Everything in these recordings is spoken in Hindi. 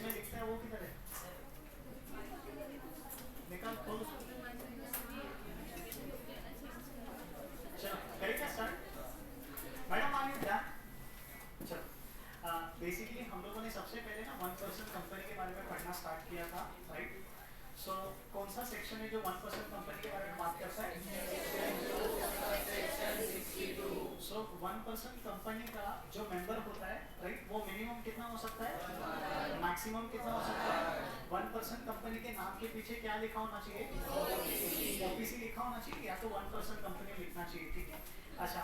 जिसमें लिखता है वो किधर है? निकाल खोल उसको। चलो करेगा स्टार्ट। मैडम आगे क्या? चलो बेसिकली हम लोगों ने सबसे पहले ना 1% कंपनी के बारे में पढ़ना स्टार्ट किया था, राइट? सो कौन सा सेक्शन है जो 1% कंपनी के बारे में बात करता है? सो 1% कंपनी का जो मेंबर होता है, राइट, वो मिनिमम कितना हो सकता है, मैक्सिमम कितना हो सकता है? 1% कंपनी के नाम के पीछे क्या लिखा होना चाहिए? ओपीसी लिखा होना चाहिए, या तो 1% कंपनी लिखना चाहिए, ठीक है? अच्छा,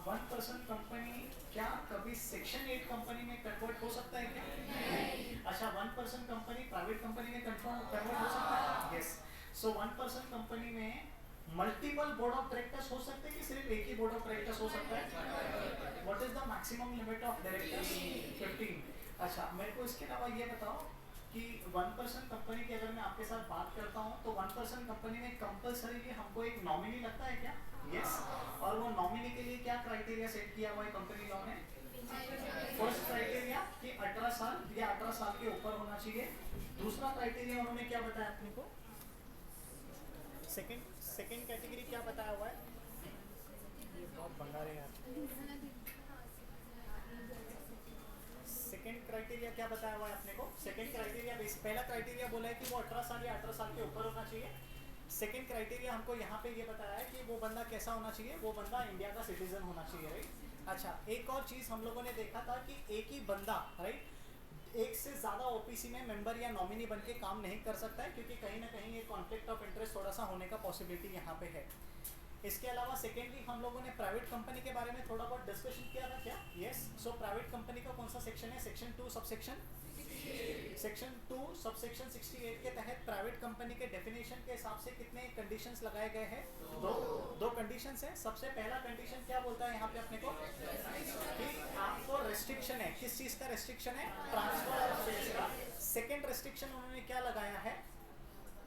1% कंपनी क्या कभी सेक्शन 8 कंपनी में कन्वर्ट हो सकता है क्या? नहीं। अच्छा, 1% कंपनी प्राइवेट कंपनी में कन्वर्ट हो सकता है? यस। सो 1% कंपनी में मल्टीपल बोर्ड ऑफ डायरेक्टर्स हो सकते हैं कि सिर्फ एक ही बोर्ड ऑफ डायरेक्टर्स हो सकता है? What is the maximum limit of directors? 15। अच्छा, मेरे को इसके अलावा ये बताओ कि 1% कंपनी की अगर मैं आपके साथ बात करता हूँ तो 1% कंपनी में कंपलसरी हमको एक नॉमिनी लगता है क्या? यस। और वो नॉमिनी के लिए क्या क्राइटेरिया सेट किया हुआ है कंपनी लॉ ने? फर्स्ट क्राइटेरिया कि 18 साल या 18 साल के ऊपर होना चाहिए। दूसरा क्राइटेरिया उन्होंने क्या बताया अपने को? सेकंड कैटेगरी क्या बताया हुआ है? ये बहुत भंगा रहे यार। सेकंड क्राइटेरिया क्या बताया हुआ है अपने को? सेकंड क्राइटेरिया पहला क्राइटेरिया बोला है कि वो 18 साल या 18 साल के ऊपर होना चाहिए। सेकंड क्राइटेरिया हमको यहाँ पे ये बताया है कि वो बंदा कैसा होना चाहिए, वो बंदा इंडिया का सिटीजन होना चाहिए, राइट? अच्छा, एक और चीज हम लोगों ने देखा था कि एक ही बंदा, राइट, एक से ज्यादा ओपीसी में मेंबर या नॉमिनी बन के काम नहीं कर सकता है, क्योंकि कहीं ना कहीं ये कॉन्फ्लिक्ट ऑफ इंटरेस्ट थोड़ा सा होने का पॉसिबिलिटी यहाँ पे है। इसके अलावा सेकेंडली हम लोगों ने प्राइवेट कंपनी के बारे में थोड़ा बहुत डिस्कशन किया था क्या? यस। सो प्राइवेट कंपनी का कौन सा सेक्शन है? सेक्शन 2 सबसेक्शन सेक्शन 2 सबसेक्शन 68 के तहत प्राइवेट कंपनी के डेफिनेशन के हिसाब से कितने कंडीशंस लगाए गए हैं? दो कंडीशंस हैं। सबसे पहला कंडीशन क्या बोलता है यहाँ पे अपने को? कि आपको रेस्ट्रिक्शन है, किस चीज का रेस्ट्रिक्शन है? ट्रांसफर ऑफ शेयर्स का। सेकेंड रेस्ट्रिक्शन उन्होंने क्या लगाया है?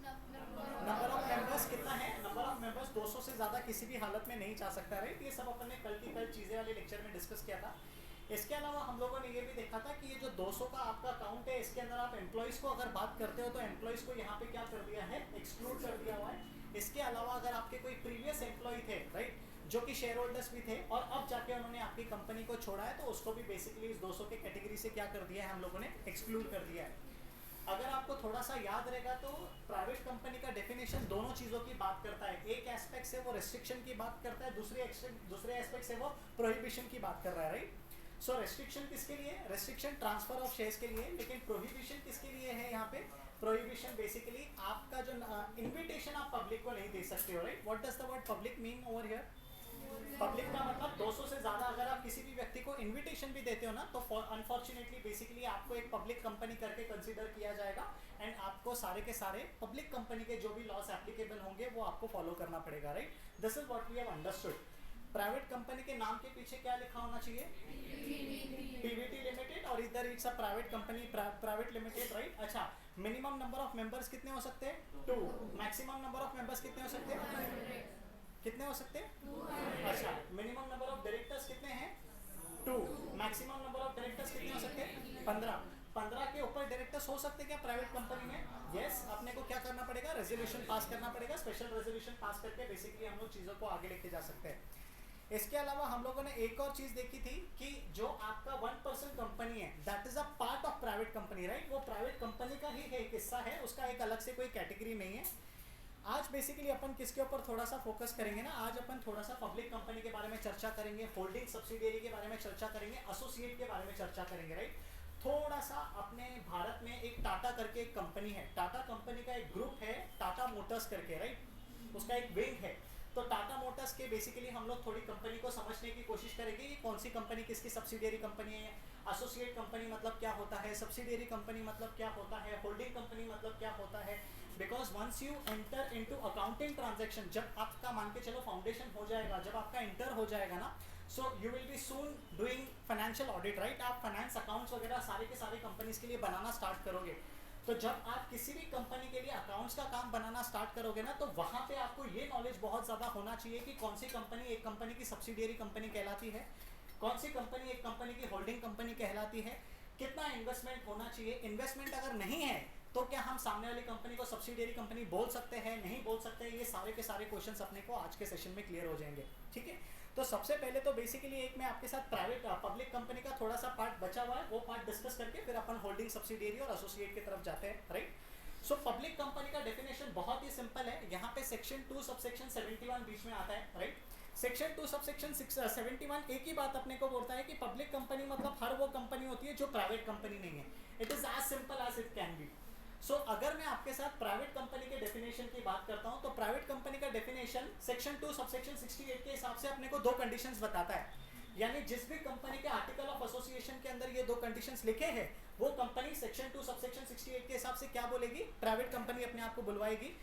नंबर ऑफ मेंबर्स कितना है? नंबर ऑफ मेंबर्स 200 से ज्यादा किसी भी हालत में नहीं जा सकता, राइट? ये सब अपन ने कल की कल चीजें वाले लेक्चर में डिस्कस किया था। इसके अलावा हम लोगों ने ये भी देखा था कि ये जो 200 का आपका काउंट है, इसके अंदर आप एम्प्लॉइज को अगर बात करते हो तो एम्प्लॉइज को यहाँ पे क्या कर दिया है? एक्सक्लूड कर दिया हुआ है। इसके अलावा अगर आपके कोई प्रीवियस एम्प्लॉय थे, राइट, जो कि शेयर होल्डर्स भी थे और अब जाके उन्होंने आपकी कंपनी को छोड़ा है, तो उसको भी बेसिकली इस 200 के कैटेगरी से क्या कर दिया है हम लोगों ने? एक्सक्लूड कर दिया है। अगर आपको थोड़ा सा याद रहेगा तो प्राइवेट कंपनी का डेफिनेशन दोनों चीजों की बात करता है। एक एस्पेक्ट से वो रेस्ट्रिक्शन की बात करता है, दूसरे एस्पेक्ट से वो प्रोहिबिशन की बात कर रहा है, राइट? सो रेस्ट्रिक्शन किसके लिए? रेस्ट्रिक्शन ट्रांसफर ऑफ शेयर्स के लिए। लेकिन प्रोहिबिशन किसके लिए है यहाँ पे? प्रोहिबिशन बेसिकली आपका जो इन्विटेशन आप पब्लिक को नहीं दे सकते हो, right? What does the word public mean over here? Public का मतलब 200 से ज्यादा अगर आप किसी भी व्यक्ति को इनविटेशन भी देते हो ना, तो अनफॉर्चुनेटली बेसिकली आपको एक पब्लिक कंपनी करके कंसीडर किया जाएगा एंड आपको सारे के सारे पब्लिक कंपनी के जो भी लॉस एप्लीकेबल होंगे वो आपको फॉलो करना पड़ेगा, right? This is what we have understood. Private company के नाम के पीछे क्या लिखा होना चाहिए? पीवीटी लिमिटेड, और इधर it's a private company, private limited, right? अच्छा, मिनिमम नंबर ऑफ मेंबर्स कितने हो सकते हैं? 2। मैक्सिमम नंबर ऑफ मेंबर्स कितने हो सकते हैं? कितने हो सकते हैं? अच्छा, मिनिमम नंबर ऑफ डायरेक्टर्स कितने हैं? 2। मैक्सिमम नंबर ऑफ डायरेक्टर्स कितने हो सकते हैं? 15। 15 के ऊपर डायरेक्टर्स हो सकते हैं क्या प्राइवेट कंपनी में? यस। अपने को क्या करना पड़ेगा? रेजोल्यूशन पास करना पड़ेगा। स्पेशल रेजोल्यूशन पास करके बेसिकली हम लोग चीजों को आगे लेके जा सकते हैं। इसके अलावा हम लोगों ने एक और चीज देखी थी कि जो आपका 1% कंपनी है, that is a part of private company, right? वो प्राइवेट कंपनी का ही एक हिस्सा है, उसका एक अलग से कोई कैटेगरी नहीं है। आज बेसिकली अपन किसके ऊपर थोड़ा सा फोकस करेंगे ना, आज अपन थोड़ा सा पब्लिक कंपनी के बारे में चर्चा करेंगे, होल्डिंग सब्सिडियरी के बारे में चर्चा करेंगे, एसोसिएट के बारे में चर्चा करेंगे, राइट? थोड़ा सा अपने भारत में एक टाटा करके एक कंपनी है, टाटा कंपनी का एक ग्रुप है टाटा मोटर्स करके, राइट? उसका एक विंग है। तो टाटा मोटर्स के बेसिकली हम लोग थोड़ी कंपनी को समझने की कोशिश करेंगे कि कौन सी कंपनी किसकी सब्सिडियरी कंपनी है, एसोसिएट कंपनी मतलब क्या होता है, सब्सिडियरी कंपनी मतलब क्या होता है, होल्डिंग कंपनी मतलब क्या होता है। Because once you enter into accounting transaction, जब आपका मान के चलो फाउंडेशन हो जाएगा, जब आपका इंटर हो जाएगा ना, so you will B soon doing financial audit, right? आप फाइनेंस अकाउंट्स वगैरह सारे के सारे कंपनीज के लिए बनाना स्टार्ट करोगे। तो जब आप किसी भी कंपनी के लिए अकाउंट्स का काम बनाना स्टार्ट करोगे ना, तो वहां पे आपको ये नॉलेज बहुत ज्यादा होना चाहिए कि कौन सी कंपनी एक कंपनी की सब्सिडियरी कंपनी कहलाती है, कौन सी कंपनी एक कंपनी की होल्डिंग कंपनी कहलाती है, कितना इन्वेस्टमेंट होना चाहिए, इन्वेस्टमेंट अगर नहीं है तो क्या हम सामने वाली कंपनी को सब्सिडियरी कंपनी बोल सकते हैं, नहीं बोल सकते हैं, ये सारे के सारे क्वेश्चंस अपने को आज के सेशन में क्लियर हो जाएंगे, ठीक है। तो सबसे पहले तो बेसिकली एक मैं आपके साथ प्राइवेट पब्लिक कंपनी का थोड़ा सा पार्ट बचा हुआ है, वो पार्ट डिस्कस करके फिर अपन होल्डिंग, सब्सिडियरी और एसोसिएट की तरफ जाते हैं, राइट। सो पब्लिक कंपनी का डेफिनेशन बहुत ही सिंपल है, यहाँ पे सेक्शन 2 सबसेक्शन 71 बीच में आता है, राइट। सेक्शन 2 सबसेक्शन 71 एक ही बात अपने को बोलता है कि पब्लिक कंपनी मतलब हर वो कंपनी होती है जो प्राइवेट कंपनी नहीं है। It is as simple as it can be. So अगर मैं आपके साथ प्राइवेट कंपनी के डेफिनेशन की बात करता हूं तो प्राइवेट कंपनी का डेफिनेशन सेक्शन 2 सबसेक्शन 68 के हिसाब से अपने को दो कंडीशंस बताता है, यानी जिस भी कंपनी के आर्टिकल ऑफ एसोसिएशन के अंदर ये दो कंडीशंस लिखे हैं वो कंपनी सेक्शन 2 सबसेक्शन 68 के हिसाब से क्या बोलेगी, प्राइवेट कंपनी अपने आप को बुलवाएगी।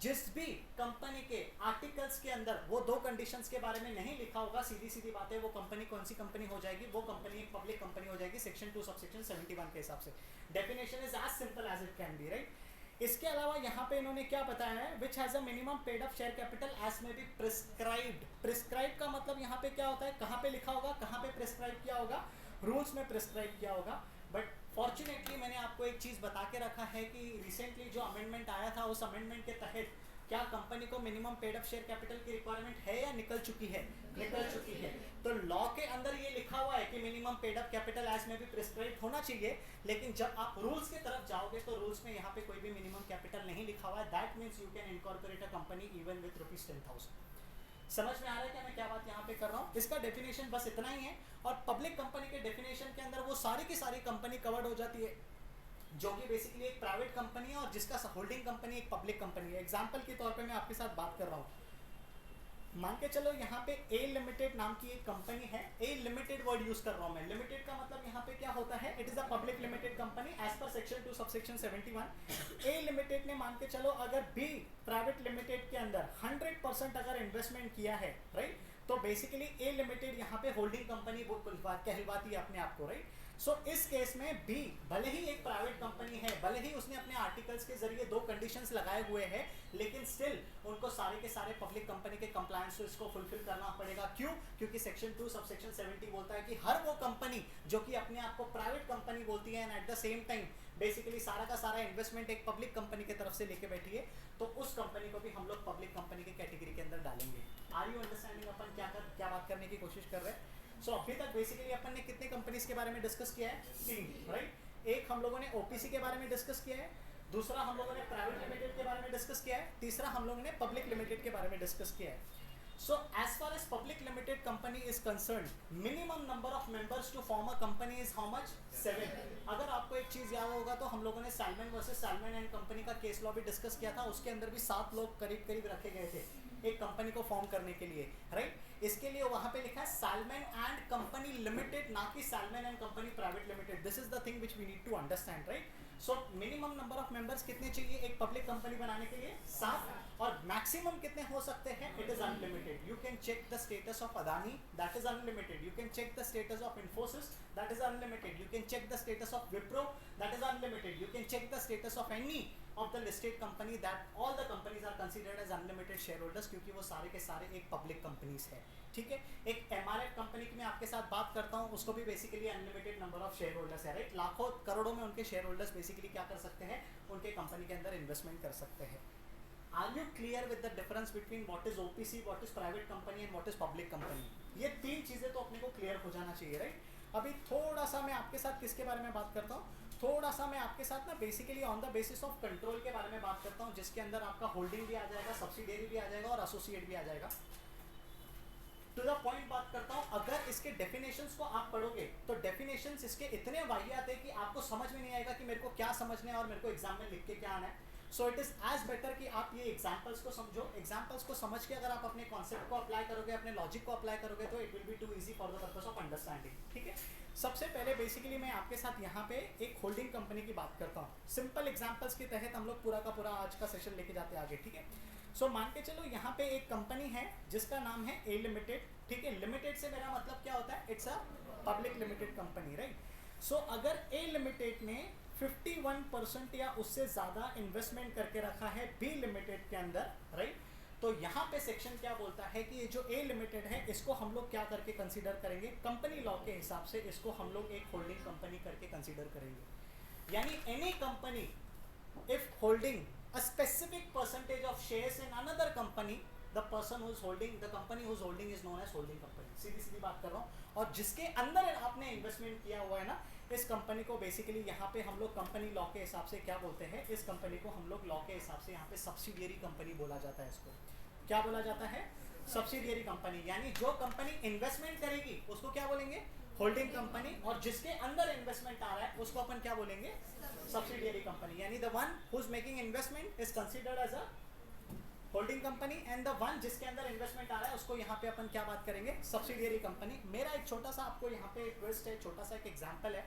जिस भी कंपनी के आर्टिकल्स के अंदर वो दो कंडीशंस के बारे में नहीं लिखा होगा, सीधी सीधी बात है, वो कंपनी कौन सी कंपनी हो जाएगी, वो कंपनी एक पब्लिक कंपनी हो जाएगी सेक्शन 2 सबसेक्शन 71 के हिसाब से। Definition is as simple as it can be, right. इसके अलावा यहाँ पे इन्होंने क्या बताया है, which has a minimum paid up share capital as may be prescribed. Prescribe का मतलब यहाँ पे क्या होता है, कहाँ पे लिखा होगा, कहाँ पे प्रिस्क्राइब किया होगा, रूल्स में प्रिस्क्राइब किया होगा। बट फॉर्चुनेटली मैंने आपको एक चीज़ बता के रखा है कि रिसेंटली जो अमेंडमेंट आया था उस अमेंडमेंट के तहत क्या कंपनी को minimum paid up share capital की रिक्वायरमेंट है या निकल चुकी है, निकल चुकी है। तो लॉ के अंदर ये लिखा हुआ है कि minimum paid up capital as may be prescribe होना चाहिए, लेकिन जब आप रूल्स की तरफ जाओगे तो रूल्स में यहाँ पे कोई भी मिनिमम कैपिटल नहीं लिखा हुआ है। That means you can incorporate a company even with ₹10,000। समझ में आ रहा है क्या मैं क्या बात यहाँ पे कर रहा हूँ। इसका डेफिनेशन बस इतना ही है, और पब्लिक कंपनी के डेफिनेशन के अंदर वो सारी की सारी कंपनी कवर्ड हो जाती है जो कि बेसिकली एक प्राइवेट कंपनी है और जिसका होल्डिंग कंपनी एक पब्लिक कंपनी है। एग्जांपल के तौर पे मैं आपके साथ बात कर रहा हूँ, मान के चलो यहाँ पे ए लिमिटेड नाम की एक कंपनी है, ए लिमिटेड वर्ड यूज कर रहा हूँ मैं, लिमिटेड का मतलब यहाँ पे क्या होता है, it is a public limited company as per section 2 subsection 71। A limited ने मान के चलो अगर बी प्राइवेट लिमिटेड के अंदर 100% अगर इन्वेस्टमेंट किया है, राइट, तो बेसिकली ए लिमिटेड यहाँ पे होल्डिंग कंपनी कहलवाती है अपने आप को, राइट। सो इस केस में बी भले ही एक प्राइवेट कंपनी है, भले ही उसने अपने आर्टिकल्स के जरिए दो कंडीशंस लगाए हुए हैं, लेकिन स्टिल उनको सारे के सारे पब्लिक कंपनी के कंप्लायंस को फुलफिल करना पड़ेगा। क्यों? क्योंकि सेक्शन 2 सबसेक्शन 70 बोलता है कि हर वो कंपनी जो कि अपने आप को प्राइवेट कंपनी बोलती है and at the same time basically सारा का सारा इन्वेस्टमेंट एक पब्लिक कंपनी की तरफ से लेके बैठी है, तो उस कंपनी को भी हम लोग पब्लिक कंपनी की कैटेगरी के अंदर डालेंगे। आर यू अंडरस्टैंडिंग अपन क्या बात करने की कोशिश कर रहे हैं। सो अभी तक बेसिकली अपन ने कितने कंपनीज के बारे में डिस्कस किया है, 3, राइट। एक हम लोगों ने ओपीसी के बारे में डिस्कस किया है, दूसरा हम लोगों ने प्राइवेट लिमिटेड के बारे में डिस्कस किया है, तीसरा हम लोगों ने पब्लिक लिमिटेड के बारे में डिस्कस किया है। So as far as public limited company is concerned, minimum number of members to form a company is how much? 7। अगर आपको एक चीज याद होगा तो हम लोगों ने salmon versus salmon and company का केस लॉ भी डिस्कस किया था, उसके अंदर भी 7 लोग करीब करीब रखे गए थे एक कंपनी को फॉर्म करने के लिए, राइट। इसके लिए वहां पे लिखा है सैलमन एंड कंपनी लिमिटेड, ना कि Salmon and company private limited. This is the thing which we need to understand, right. So minimum number of members कितने चाहिए एक पब्लिक कंपनी बनाने के लिए? 7। और मैक्सिमम कितने हो सकते हैं? It is unlimited. You can check the status of Adani, that is unlimited. You can check the status of Infosys, that is unlimited. You can check the status of Wipro, that is unlimited. You can check the status of any of the listed company, that all the companies are considered as unlimited shareholders, क्योंकि वो सारे के सारे एक पब्लिक कंपनीज है, ठीक है। एक एमआरएफ कंपनी की मैं आपके साथ बात करता हूँ, उसको भी basically unlimited number of share holders है, राइट। लाखों करोड़ों में उनके शेयर होल्डर्स बेसिकली क्या कर सकते हैं, उनके कंपनी के अंदर इन्वेस्टमेंट कर सकते हैं। Are you clear with the difference between what is OPC, what is private company and what is public company? ये 3 चीजें तो अपने को क्लियर हो जाना चाहिए, राइट। अभी थोड़ा सा मैं आपके साथ किसके बारे में बात करता हूँ, थोड़ा सा मैं आपके साथ ना basically on the basis of control के बारे में बात करता हूँ, जिसके अंदर आपका होल्डिंग भी आ जाएगा, सब्सिडियरी भी आ जाएगा और एसोसिएट भी आ जाएगा। टू द पॉइंट बात करता हूँ, अगर इसके डेफिनेशंस को आप पढ़ोगे तो डेफिनेशंस इसके इतने वाहियात है कि आपको समझ में नहीं आएगा कि मेरे को क्या समझना है और मेरे को एग्जाम में लिख के क्या आना है। So it is as better कि आप ये एग्जाम्पल्स को समझो, एग्जाम्पल्स को समझ के अगर आप अपने कॉन्सेप्ट को अप्लाई करोगे, अपने लॉजिक को अप्लाई करोगे, तो it will be too easy for the purpose of understanding, ठीक है। सबसे पहले बेसिकली मैं आपके साथ यहाँ पे एक होल्डिंग कंपनी की बात करता हूँ। सिंपल एग्जांपल्स के तहत हम लोग पूरा का पूरा आज का सेशन लेके जाते हैं आगे, ठीक है। सो मान के चलो यहाँ पे एक कंपनी है जिसका नाम है ए लिमिटेड, ठीक है। लिमिटेड से मेरा मतलब क्या होता है, it's a public limited company, right. So अगर ए लिमिटेड ने 51% या उससे ज़्यादा इन्वेस्टमेंट करके रखा है बी लिमिटेड के अंदर, राइट, तो यहाँ पे सेक्शन क्या बोलता है कि ये जो ए लिमिटेड है इसको हम लोग क्या करके कंसीडर करेंगे, कंपनी लॉ के हिसाब से इसको हम लोग एक होल्डिंग कंपनी करके कंसीडर करेंगे। यानी any company if holding a specific percentage of shares in another company, the person who is holding the company who is holding is known as holding company. सीधी सीधी बात कर रहा हूँ। और जिसके अंदर आपने इन्वेस्टमेंट किया हुआ है ना, इस कंपनी को बेसिकली यहाँ पे हम लोग कंपनी लॉ के हिसाब से क्या बोलते हैं, इस कंपनी को हम लोग लॉ के हिसाब से यहाँ पे सब्सिडियरी कंपनी बोला जाता है। इसको क्या बोला जाता है, सब्सिडियरी कंपनी। यानी जो कंपनी इन्वेस्टमेंट करेगी उसको क्या बोलेंगे, होल्डिंग कंपनी, और जिसके अंदर इन्वेस्टमेंट आ रहा है उसको अपन क्या बोलेंगे, सब्सिडियरी कंपनी। यानी the one who is making investment is considered as a holding company and the one जिसके अंदर इन्वेस्टमेंट आ रहा है उसको यहाँ पे अपन क्या बात करेंगे, सब्सिडियरी कंपनी। मेरा एक छोटा सा आपको यहाँ पे ट्विस्ट है, छोटा सा एक एग्जांपल है।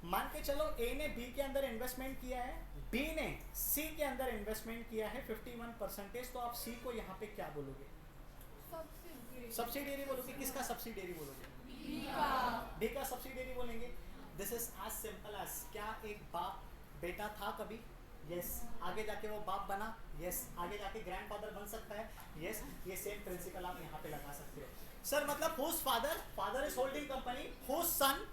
मान के चलो ए ने बी के अंदर इन्वेस्टमेंट किया है, बी ने सी के अंदर इन्वेस्टमेंट किया है 51%, तो आप सी को यहाँ पे क्या बोलोगे, सब्सिडियरी बोलोगे। किसका सब्सिडियरी बोलोगे, बी का सब्सिडियरी बोलेंगे। This is as simple as, क्या एक बाप बेटा था कभी, यस आगे जाके वो बाप बना, यस आगे जाके ग्रैंडफादर बन सकता है, यस ये सेम प्रिंसिपल आप यहाँ पे लगा सकते हो। सर मतलब whose father, father is holding company, whose son,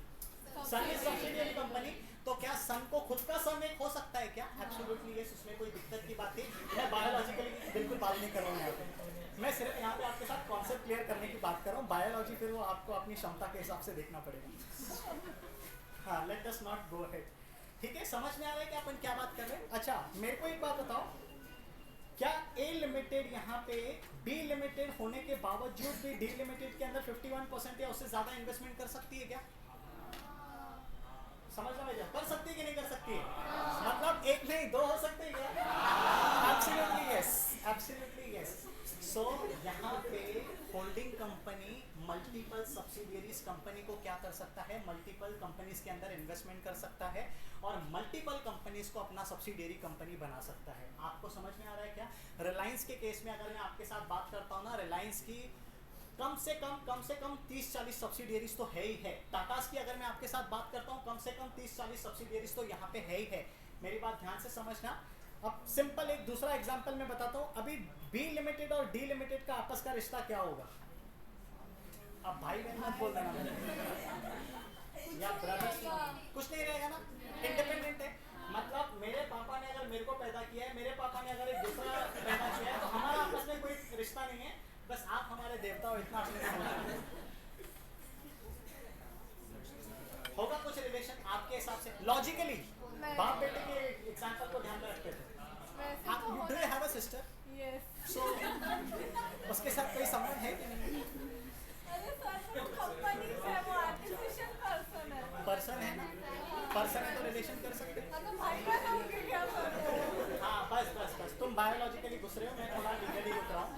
son is subsidiary company. तो क्या सन को खुद का सन एक हो सकता है क्या, एब्सोल्युटली यस, उसमें कोई दिक्कत की बात नहीं। मैं बायोलॉजिकली बिल्कुल बात नहीं कर रहा हूँ यहाँ पे, मैं सिर्फ यहाँ पे आपके साथ कॉन्सेप्ट क्लियर करने की बात कर रहा हूँ। बायोलॉजी फिर वो आपको अपनी क्षमता के हिसाब से देखना पड़ेगा। हाँ let us not go ahead, ठीक है, समझ में आ रहा है कि अपन क्या बात कर रहे हैं। अच्छा मेरे को एक बात बताओ, क्या ए लिमिटेड यहाँ पे बी लिमिटेड होने के बावजूद भी डी लिमिटेड के अंदर 51% या उससे ज्यादा इन्वेस्टमेंट कर सकती है क्या, समझ में आया, कर सकती है कि नहीं कर सकती है, मतलब एक नहीं दो हो सकते हैं क्या, एब्सोल्युटली यस, एब्सोल्युटली यस। सो यहाँ पे holding company multiple subsidiaries company को क्या कर सकता है, मल्टीपल कंपनीज के अंदर इन्वेस्टमेंट कर सकता है और मल्टीपल कंपनीज को अपना सब्सिडियरी कंपनी बना सकता है। आपको समझ में आ रहा है क्या। रिलायंस के केस में अगर मैं आपके साथ बात करता हूँ ना, रिलायंस की कम से कम 30-40 सब्सिडियरीज तो है ही है। टाटास की अगर मैं आपके साथ बात करता हूँ कम से कम 30-40 सब्सिडियरीज तो यहाँ पे है ही है। मेरी बात ध्यान से समझना। अब सिंपल एक दूसरा एग्जांपल मैं बताता हूँ। अभी बी लिमिटेड और डी लिमिटेड का आपस का रिश्ता क्या होगा, अब भाई बहन मत बोल देना या ब्रदर्स, कुछ नहीं रहेगा ना, इंडिपेंडेंट है। मतलब मेरे पापा ने अगर मेरे को पैदा किया है, मेरे पापा ने अगर एक दूसरा पैदा किया है, तो हमारा आपस में कोई रिश्ता नहीं है, बस आप हमारे देवता हो, इतना अपने होगा कुछ रिलेशन आपके हिसाब से लॉजिकली। बाप बेटे के एग्जांपल को ध्यान में रखते थे। Do you have a sister? Yes. So उसके साथ कोई संबंध है कि नहीं? अरे सर वो कंपनी है, वो आर्टिफिशियल पर्सन है। पर्सन है ना, पर्सन है तो रिलेशन कर सकते हैं। मतलब भाई बहन होंगे क्या सर? हाँ बस तुम बायोलॉजिकली घुस रहे हो, मैं थोड़ा लीगली उतरा हूँ।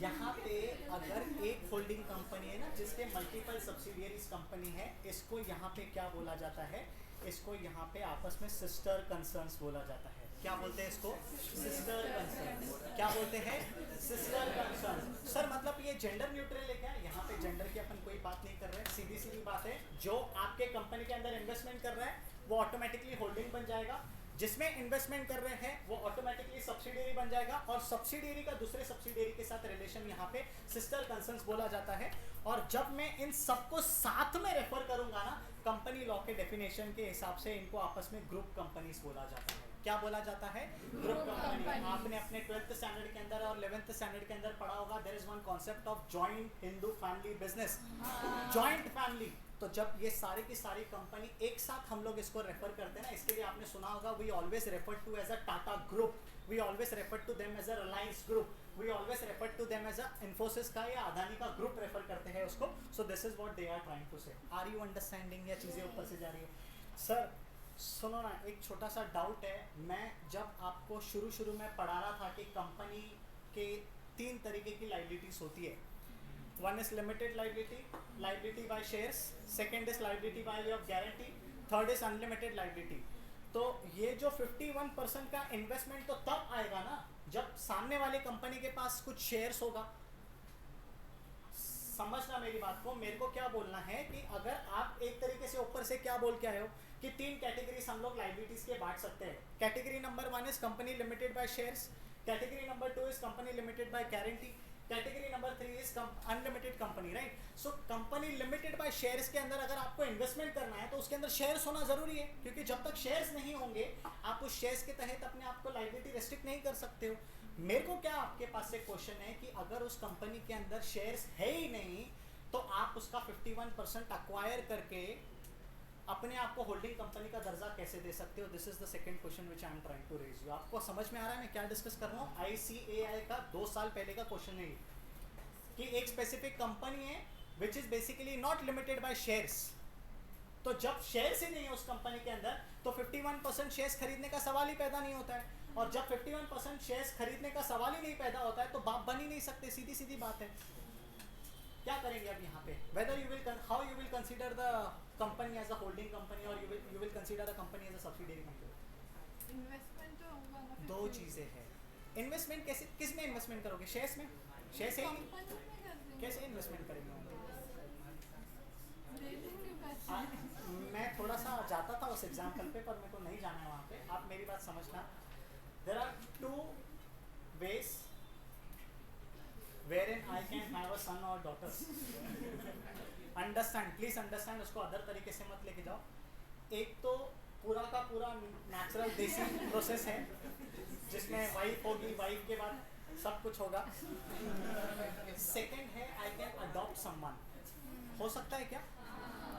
यहाँ पे अगर एक होल्डिंग कंपनी है ना जिसके मल्टीपल सब्सिडियरीज कंपनी है, इसको यहाँ पे क्या बोला जाता है, इसको यहाँ पे आपस में सिस्टर कंसर्न्स बोला जाता है। क्या बोलते हैं इसको, सिस्टर कंसर्न। क्या बोलते हैं, सिस्टर कंसर्न। सर मतलब ये जेंडर न्यूट्रल है क्या, यहाँ पे जेंडर की अपन कोई बात नहीं कर रहे हैं, सीधी सीधी बात है। जो आपके कंपनी के अंदर इन्वेस्टमेंट कर रहा है वो ऑटोमेटिकली होल्डिंग बन जाएगा, जिसमें इन्वेस्टमेंट कर रहे हैं वो ऑटोमेटिकली सब्सिडियरी बन जाएगा, और सब्सिडियरी का दूसरे सब्सिडियरी के साथ रिलेशन यहाँ पे सिस्टर कंसर्न्स बोला जाता है। और जब मैं इन सबको साथ में रेफर करूंगा ना, कंपनी लॉ के डेफिनेशन के हिसाब से इनको आपस में ग्रुप कंपनीज बोला जाता है। क्या बोला जाता है, ग्रुप कंपनी। आपने अपने 12th स्टैंडर्ड के अंदर और 11th स्टैंडर्ड के अंदर पढ़ा होगा, there is one concept of joint Hindu family business, joint family. तो जब ये सारी की सारी कंपनी एक साथ हम लोग इसको रेफर करते हैं ना, इसके लिए आपने सुना होगा we always refer to as a Tata group, we always refer to them as a Reliance group, we always refer to them as a Infosys का या अदानी का ग्रुप रेफर करते हैं उसको। So this is what they are trying to say. Are you understanding, या चीज़ें ऊपर से जा रही है। सर सुनो ना, एक छोटा सा डाउट है। मैं जब आपको शुरू में पढ़ा रहा था कि कंपनी के 3 तरीके की लायबिलिटीज होती है, one is limited liability, liability by shares, second is liability by way of guarantee, third is unlimited liability. तो ये जो 51% का इन्वेस्टमेंट तो तब आएगा ना जब सामने वाले कंपनी के पास कुछ शेयर्स होगा। समझना मेरी बात को, मेरे को क्या बोलना है कि अगर आप एक तरीके से ऊपर से क्या बोल के आए हो कि 3 कैटेगरीज हम लोग लायबिलिटीज के बांट सकते हैं। Category number 1 is company limited by shares, category number 2 is company limited by guarantee, category number 3 is unlimited company, right. So company limited by shares के अंदर अगर आपको इन्वेस्टमेंट करना है तो उसके अंदर शेयर्स होना जरूरी है, क्योंकि जब तक शेयर्स नहीं होंगे आप उस शेयर्स के तहत अपने आप को लायबिलिटी रेस्ट्रिक्ट नहीं कर सकते हो। मेरे को क्या आपके पास से क्वेश्चन है कि अगर उस कंपनी के अंदर शेयर्स है ही नहीं तो आप उसका 51% अक्वायर करके अपने आप को होल्डिंग कंपनी का दर्जा कैसे दे सकते हो? This is the second question which I am trying to raise you. आपको समझ में आ रहा है मैं क्या डिस्कस कर रहा हूँ? ICAI का 2 साल पहले का क्वेश्चन है कि एक स्पेसिफिक कंपनी है which is basically not limited by shares, तो जब शेयर्स ही नहीं है उस कंपनी के अंदर तो 51% शेयर्स खरीदने का सवाल ही पैदा नहीं होता है, और जब 51% शेयर्स खरीदने का सवाल ही नहीं पैदा होता है तो बाप बन ही नहीं सकते, सीधी सीधी बात है। क्या करेंगे अब यहाँ पे? Whether you will how you will consider the company as a holding company और you will consider the company as a subsidiary company? Investment तो होगा ना। 2 चीजें हैं। इन्वेस्टमेंट कैसे, किस में इन्वेस्टमेंट करोगे? शेयर्स में? शेयर्स है ही नहीं, कंपनी में कर देंगे। कैसे इन्वेस्टमेंट करेंगे? दे देंगे पैसे। मैं थोड़ा सा जाता था उस एग्जाम्पल पे, पर मेरे को नहीं जाना है वहाँ पे। आप मेरी बात समझना। There are 2 ways wherein I can have a son or daughters. Understand, please understand, उसको अदर तरीके से मत लेके जाओ। एक तो पूरा का पूरा नेचुरल देसी प्रोसेस है जिसमें वाइफ होगी, वाइफ के बाद सब कुछ होगा। सेकंड है आई कैन अडॉप्ट समवन। हो सकता है क्या?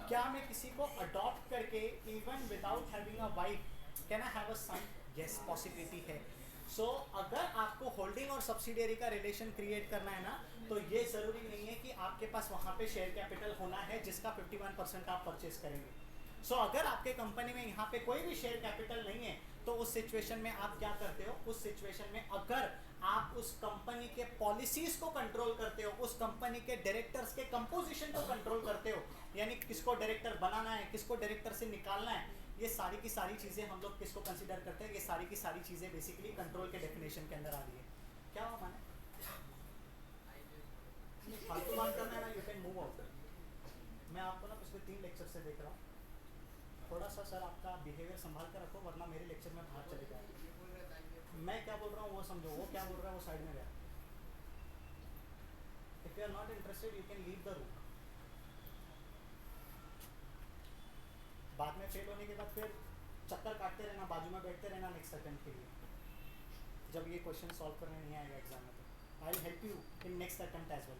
क्या मैं किसी को अडॉप्ट करके even without having a wife can I have a son? Yes, possibility है। सो अगर आपको होल्डिंग और सब्सिडियरी का रिलेशन क्रिएट करना है ना, तो ये जरूरी नहीं है कि आपके पास वहाँ पे शेयर कैपिटल होना है जिसका 51% आप परचेज करेंगे। सो अगर आपके कंपनी में यहाँ पे कोई भी शेयर कैपिटल नहीं है तो उस सिचुएशन में आप क्या करते हो? उस सिचुएशन में अगर आप उस कंपनी के पॉलिसीज को कंट्रोल करते हो, उस कंपनी के डायरेक्टर्स के कंपोजिशन को कंट्रोल करते हो, यानी किसको डायरेक्टर बनाना है, किसको डायरेक्टर से निकालना है, ये सारी की सारी चीज़ें हम लोग किसको कंसीडर करते हैं? ये सारी की सारी चीज़ें बेसिकली कंट्रोल के डेफिनेशन के अंदर आ रही है। क्या हुआ माने? फालतू बात करना है ना, यू कैन मूव आउट। मैं आपको ना पिछले 3 लेक्चर से देख रहा हूँ, थोड़ा सा सर आपका बिहेवियर संभाल कर रखो वरना मेरे लेक्चर में बाहर चले जाए। मैं क्या बोल रहा हूँ वो समझो, वो क्या बोल रहा है वो साइड में गया। If you are not interested you can leave the room. बाद में फेल होने के बाद फिर चक्कर काटते रहना, बाजू में बैठते रहना नेक्स्ट अटेम्प्ट के लिए। जब ये क्वेश्चन सॉल्व करने नहीं आएगा एग्जाम में तो I will help you in next attempt as well.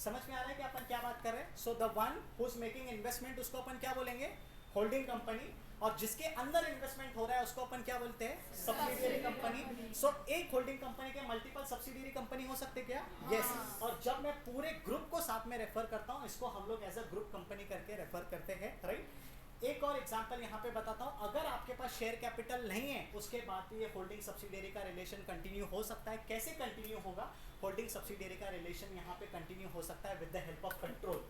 समझ में आ रहा है कि अपन क्या बात कर रहे हैं? So the one who is making investment उसको अपन क्या बोलेंगे? Holding company. और जिसके अंदर इन्वेस्टमेंट हो रहा है उसको अपन क्या बोलते हैं? Subsidiary company. सो एक होल्डिंग कंपनी के मल्टीपल सब्सिडियरी कंपनी हो सकते क्या? यस। और जब मैं पूरे ग्रुप को साथ में रेफर करता हूँ इसको हम लोग एज अ ग्रुप कंपनी करके रेफर करते हैं, राइट। एक और एग्जांपल यहाँ पे बताता हूँ। अगर आपके पास शेयर कैपिटल नहीं है उसके बाद भी ये होल्डिंग सब्सिडियरी का रिलेशन कंटिन्यू हो सकता है। कैसे कंटिन्यू होगा? होल्डिंग सब्सिडियरी का रिलेशन यहाँ पे कंटिन्यू हो सकता है with the help of control.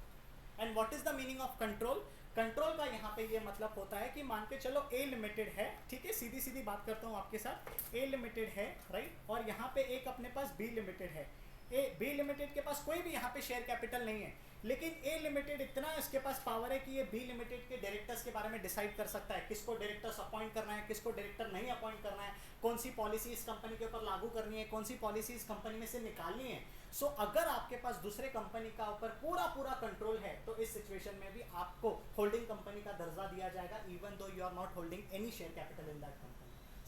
And what is the meaning of control? Control का यहाँ पे ये मतलब होता है कि मान के चलो ए लिमिटेड है, ठीक है, सीधी सीधी बात करता हूँ आपके साथ। ए लिमिटेड है, राइट, और यहाँ पे एक अपने पास बी लिमिटेड है। बी लिमिटेड के पास कोई भी यहाँ पे शेयर कैपिटल नहीं है, लेकिन ए लिमिटेड इतना इसके पास पावर है कि ये बी लिमिटेड के डायरेक्टर्स के बारे में डिसाइड कर सकता है, किसको डायरेक्टर्स अपॉइंट करना है, किसको डायरेक्टर नहीं अपॉइंट करना है, कौन सी पॉलिसी इस कंपनी के ऊपर लागू करनी है, कौन सी पॉलिसी इस कंपनी में से निकालनी है। सो अगर आपके पास दूसरे कंपनी का ऊपर पूरा कंट्रोल है तो इस सिचुएशन में भी आपको होल्डिंग कंपनी का दर्जा दिया जाएगा even though you are not holding any share capital in that company.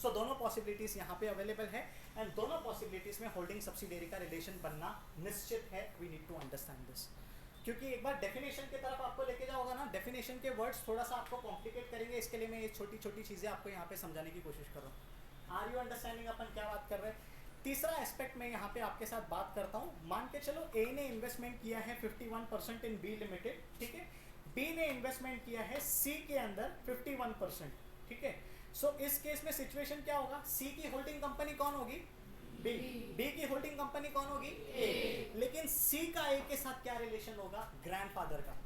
So दोनों पॉसिबिलिटीज यहाँ पे अवेलेबल है एंड दोनों पॉसिबिलिटीज में होल्डिंग सब्सिडियरी का रिलेशन बनना निश्चित है। We need to understand this, क्योंकि एक बार डेफिनेशन की तरफ आपको लेके जाओगा ना, डेफिनेशन के वर्ड्स थोड़ा सा आपको कॉम्प्लिकेट करेंगे। इसके लिए मैं ये छोटी छोटी चीज़ें आपको यहाँ पे समझाने की कोशिश कर रहा हूँ। आर यू अंडरस्टैंडिंग अपन क्या बात कर रहे हैं? तीसरा एस्पेक्ट मैं यहाँ पे आपके साथ बात करता हूँ। मान के चलो ए ने इन्वेस्टमेंट किया है 51% इन बी लिमिटेड, ठीक है, बी ने इन्वेस्टमेंट किया है सी के अंदर 51%, ठीक है। सो इस केस में सिचुएशन क्या होगा? सी की होल्डिंग कंपनी कौन होगी? बी। बी की होल्डिंग कंपनी कौन होगी? ए। लेकिन सी का ए के साथ क्या रिलेशन होगा? ग्रैंडफादर का,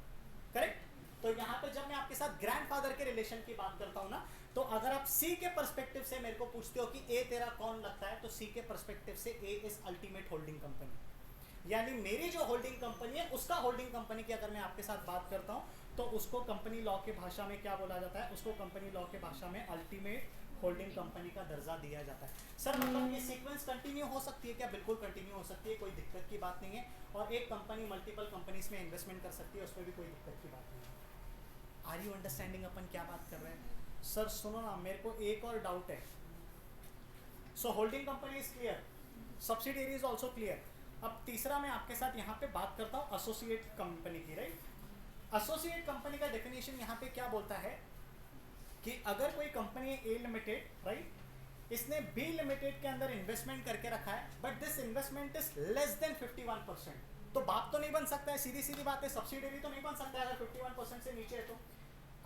करेक्ट। तो यहाँ पे जब मैं आपके साथ ग्रैंडफादर के रिलेशन की बात करता हूँ ना, तो अगर आप सी के पर्सपेक्टिव से मेरे को पूछते हो कि ए तेरा कौन लगता है, तो सी के पर्सपेक्टिव से ए इज अल्टीमेट होल्डिंग कंपनी, यानी मेरी जो होल्डिंग कंपनी है उसका होल्डिंग कंपनी की अगर मैं आपके साथ बात करता हूँ तो उसको कंपनी लॉ के भाषा में क्या बोला जाता है? उसको कंपनी लॉ के भाषा में अल्टीमेट होल्डिंग कंपनी का दर्जा दिया जाता है। सर मतलब ये सीक्वेंस कंटिन्यू हो सकती है क्या? बिल्कुल कंटिन्यू हो सकती है, कोई दिक्कत की बात नहीं है। और एक कंपनी मल्टीपल कंपनीज में इन्वेस्टमेंट कर सकती है, उसमें भी कोई दिक्कत की बात नहीं है। आर यू अंडरस्टैंडिंग अपन क्या बात कर रहे हैं? सर सुनो ना, मेरे को एक और डाउट है। So holding company is clear, subsidiary is also clear. अब तीसरा मैं आपके साथ यहाँ पे बात करता हूँ एसोसिएट कंपनी की, राइट। एसोसिएट कंपनी का डेफिनेशन यहाँ पे क्या बोलता है कि अगर कोई कंपनी है ए लिमिटेड, राइट, इसने बी लिमिटेड के अंदर इन्वेस्टमेंट करके रखा है, but this investment is less than 51%, तो बाप तो नहीं बन सकता है, सीधी सीधी बात है, सब्सिडियरी तो नहीं बन सकता है अगर 51% से नीचे है। तो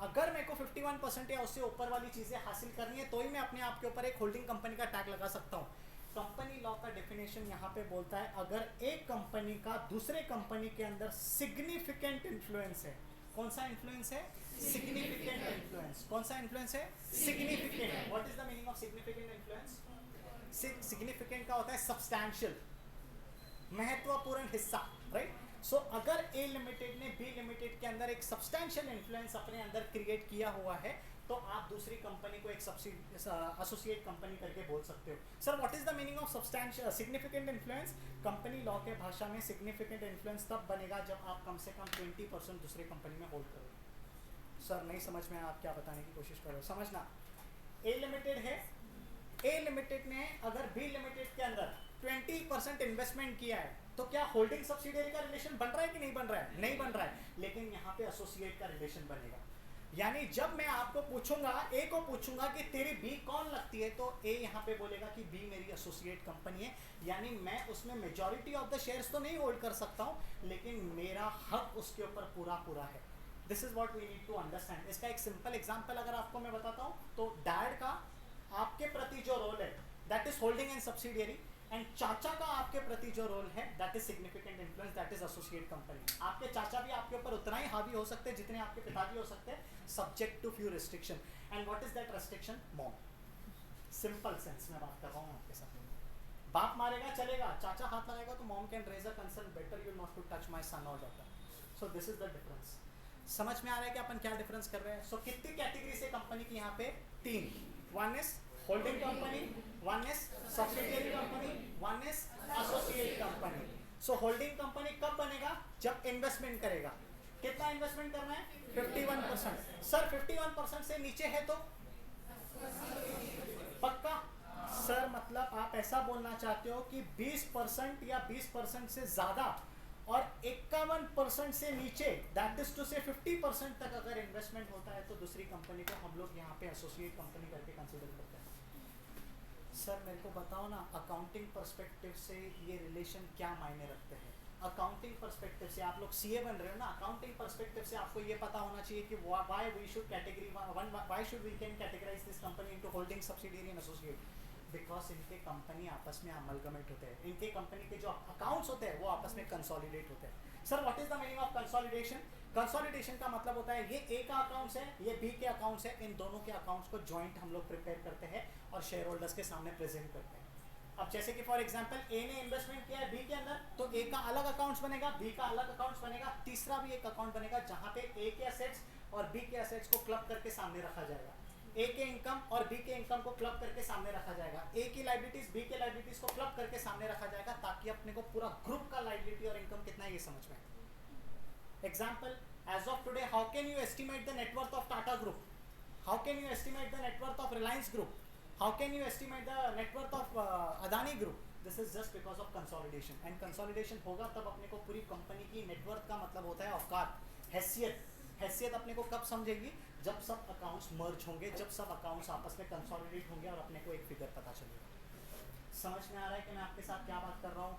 अगर मेरे को 51% या उससे ऊपर वाली चीजें हासिल करनी है तो ही मैं अपने आप के ऊपर एक होल्डिंग कंपनी का टैग लगा सकता हूँ। कंपनी लॉ का डेफिनेशन यहाँ पे बोलता है अगर एक कंपनी का दूसरे कंपनी के अंदर सिग्निफिकेंट इन्फ्लुएंस है। कौन सा इन्फ्लुएंस है? Significant influence. कौन सा इन्फ्लुएंस है? Significant. What is the meaning of significant influence? Significant का होता है सब्सटैंशियल, महत्वपूर्ण हिस्सा, राइट। सो अगर ए लिमिटेड ने बी लिमिटेड के अंदर एक सब्सटैंशियल इन्फ्लुएंस अपने अंदर क्रिएट किया हुआ है तो आप दूसरी कंपनी को एक एसोसिएट कंपनी करके बोल सकते हो। Sir what is the meaning of substantial significant influence? Company law के भाषा में सिग्निफिकेंट इन्फ्लुएंस तब बनेगा जब आप कम से कम 20% दूसरी कंपनी में होल्ड करो। सर नहीं समझ में, आप क्या बताने की कोशिश करो, समझना। ए लिमिटेड है, ए लिमिटेड ने अगर बी लिमिटेड के अंदर 20% इन्वेस्टमेंट किया है तो क्या होल्डिंग सब्सिडियरी का रिलेशन बन रहा है कि नहीं बन रहा है? नहीं बन रहा है, लेकिन यहाँ पे एसोसिएट का रिलेशन बनेगा। यानी जब मैं आपको पूछूंगा, ए को पूछूंगा कि तेरी बी कौन लगती है, तो ए यहाँ पे बोलेगा कि बी मेरी एसोसिएट कंपनी है। यानी मैं उसमें मेजॉरिटी ऑफ द शेयर्स तो नहीं होल्ड कर सकता हूँ, लेकिन मेरा हक उसके ऊपर पूरा पूरा है। This is what we need to understand. इसका एक सिंपल एग्जांपल अगर आपको मैं बताता हूँ, तो डैड का आपके प्रति जो रोल है that is holding and subsidiary, and चाचा का आपके प्रति जो रोल है that is significant influence, that is associate company. आपके चाचा भी आपके ऊपर उतना ही हावी हो सकते हैं जितने आपके पिताजी हो सकते हैं, subject to few restriction. And what is that restriction? Mom. Simple sense में बात कर रहा हूँ आपके साथ। बाप मारेगा चलेगा, चाचा हाथ लगाएगा तो mom can raise a concern, better you not to touch my son और daughter. So this is the difference. समझ में आ रहा है कि अपन क्या डिफरेंस कर रहे हैं? सो कितनी कैटेगरी से कंपनी की यहाँ पे? 3। One is holding company, one is subsidiary company, one is associate company. So holding company कब बनेगा? जब इन्वेस्टमेंट करेगा। कितना इन्वेस्टमेंट करना है? 51%। सर 51% से नीचे है तो पक्का? सर मतलब आप ऐसा बोलना चाहते हो कि 20% या 20% से ज्यादा और 51% से नीचे, दैट इज टू से 50% तक अगर इन्वेस्टमेंट होता है तो दूसरी कंपनी को हम लोग यहाँ पे एसोसिएट कंपनी करके कंसीडर करते हैं। सर मेरे को बताओ ना, अकाउंटिंग पर्सपेक्टिव से ये रिलेशन क्या मायने रखते हैं? अकाउंटिंग पर्सपेक्टिव से आप लोग सीए बन रहे हो ना, अकाउंटिंग पर्सपेक्टिव से आपको ये पता होना चाहिए कि why we should category one, why should we can categorise this company into holding, subsidiary and associate. Because इनके कंपनी आपस में अमलगमेट होते हैं, इनके कंपनी के जो अकाउंट्स होते हैं वो आपस में कंसोलिडेट होते हैं। Sir what is the meaning of consolidation? Consolidation का मतलब होता है ये ए का अकाउंट्स है, ये बी के अकाउंट्स है, इन दोनों के अकाउंट्स को जॉइंट हम लोग प्रिपेयर करते हैं और शेयर होल्डर्स के सामने प्रेजेंट करते हैं। अब जैसे कि फॉर एग्जांपल ए ने इन्वेस्टमेंट किया है बी के अंदर, तो ए का अलग अकाउंट्स बनेगा, बी का अलग अकाउंट्स बनेगा, तीसरा भी एक अकाउंट बनेगा जहां पे ए के एसेट्स और बी के एसेट्स को क्लब करके सामने रखा जाएगा। ए के इनकम और बी के इनकम को क्लब करके सामने रखा जाएगा, ए की लायबिलिटीज बी के लायबिलिटीज को क्लब करके सामने रखा जाएगा, ताकि अपने को पूरा ग्रुप का लायबिलिटी और इनकम कितना है ये समझ में आए। Example, as of today how can you estimate the net worth of Tata Group? How can you estimate the net worth of Reliance Group? How can you estimate the net worth of Adani Group? This is just because of consolidation, and consolidation होगा तब अपने को पूरी कंपनी की नेटवर्थ का मतलब होता है औकात, हैसियत। हैसियत अपने को कब समझेगी? जब सब अकाउंट्स मर्ज होंगे, जब सब अकाउंट्स आपस में कंसोलिडेट होंगे और अपने को एक फिगर पता चलेगा। समझ में आ रहा है कि मैं आपके साथ क्या बात कर रहा हूँ?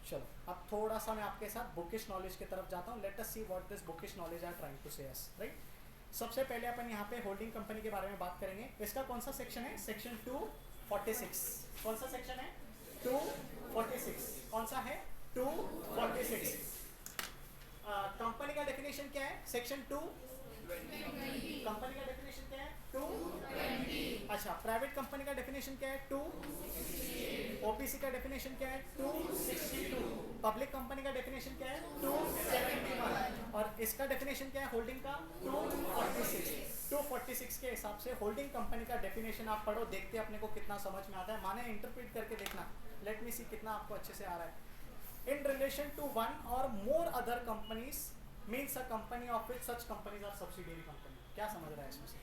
चलो अब थोड़ा सा मैं आपके साथ बुकिश नॉलेज की तरफ जाता हूँ। Let us see what this bookish knowledge are trying to say us, right. सबसे पहले अपन यहाँ पे होल्डिंग कंपनी के बारे में बात करेंगे। इसका कौन सा सेक्शन है? सेक्शन 246। कौन सा सेक्शन है? 246। कौन सा है? 246। कंपनी का डेफिनेशन क्या है? सेक्शन 220। कंपनी का डेफिनेशन क्या है? 220। अच्छा, प्राइवेट कंपनी का डेफिनेशन क्या है? 268। ओपीसी का डेफिनेशन क्या है? 262। पब्लिक कंपनी का डेफिनेशन क्या है? 271। और इसका डेफिनेशन क्या है होल्डिंग का? 246। 246 के हिसाब से होल्डिंग कंपनी का डेफिनेशन आप पढ़ो, देखते अपने को कितना समझ में आता है, माने इंटरप्रेट करके देखना, लेट मी सी कितना आपको अच्छे से आ रहा है। इन रिलेशन टू वन और more other companies means a company of which such companies are subsidiary company. क्या समझ रहा है इसमें से?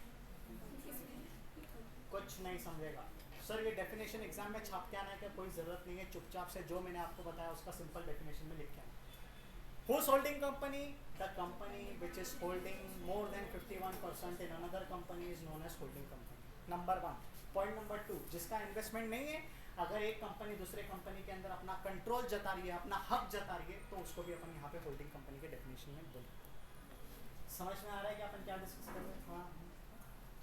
कुछ नहीं समझेगा सर, ये डेफिनेशन एग्जाम में छाप के आने की कोई जरूरत नहीं है, चुपचाप से जो मैंने आपको बताया उसका सिंपल डेफिनेशन में लिख के आना। Who's holding company? The company which is holding more than 51% in another company is known as holding company. Number 1. Point number 2. जिसका इन्वेस्टमेंट नहीं है, अगर एक कंपनी दूसरे कंपनी के अंदर अपना कंट्रोल जता रही है, अपना हक जता रही है, तो उसको भी अपन यहाँ पे होल्डिंग कंपनी के डेफिनेशन में बोलते हैं। समझ में आ रहा है कि अपन क्या डिस्कस कर रहे हैं? हाँ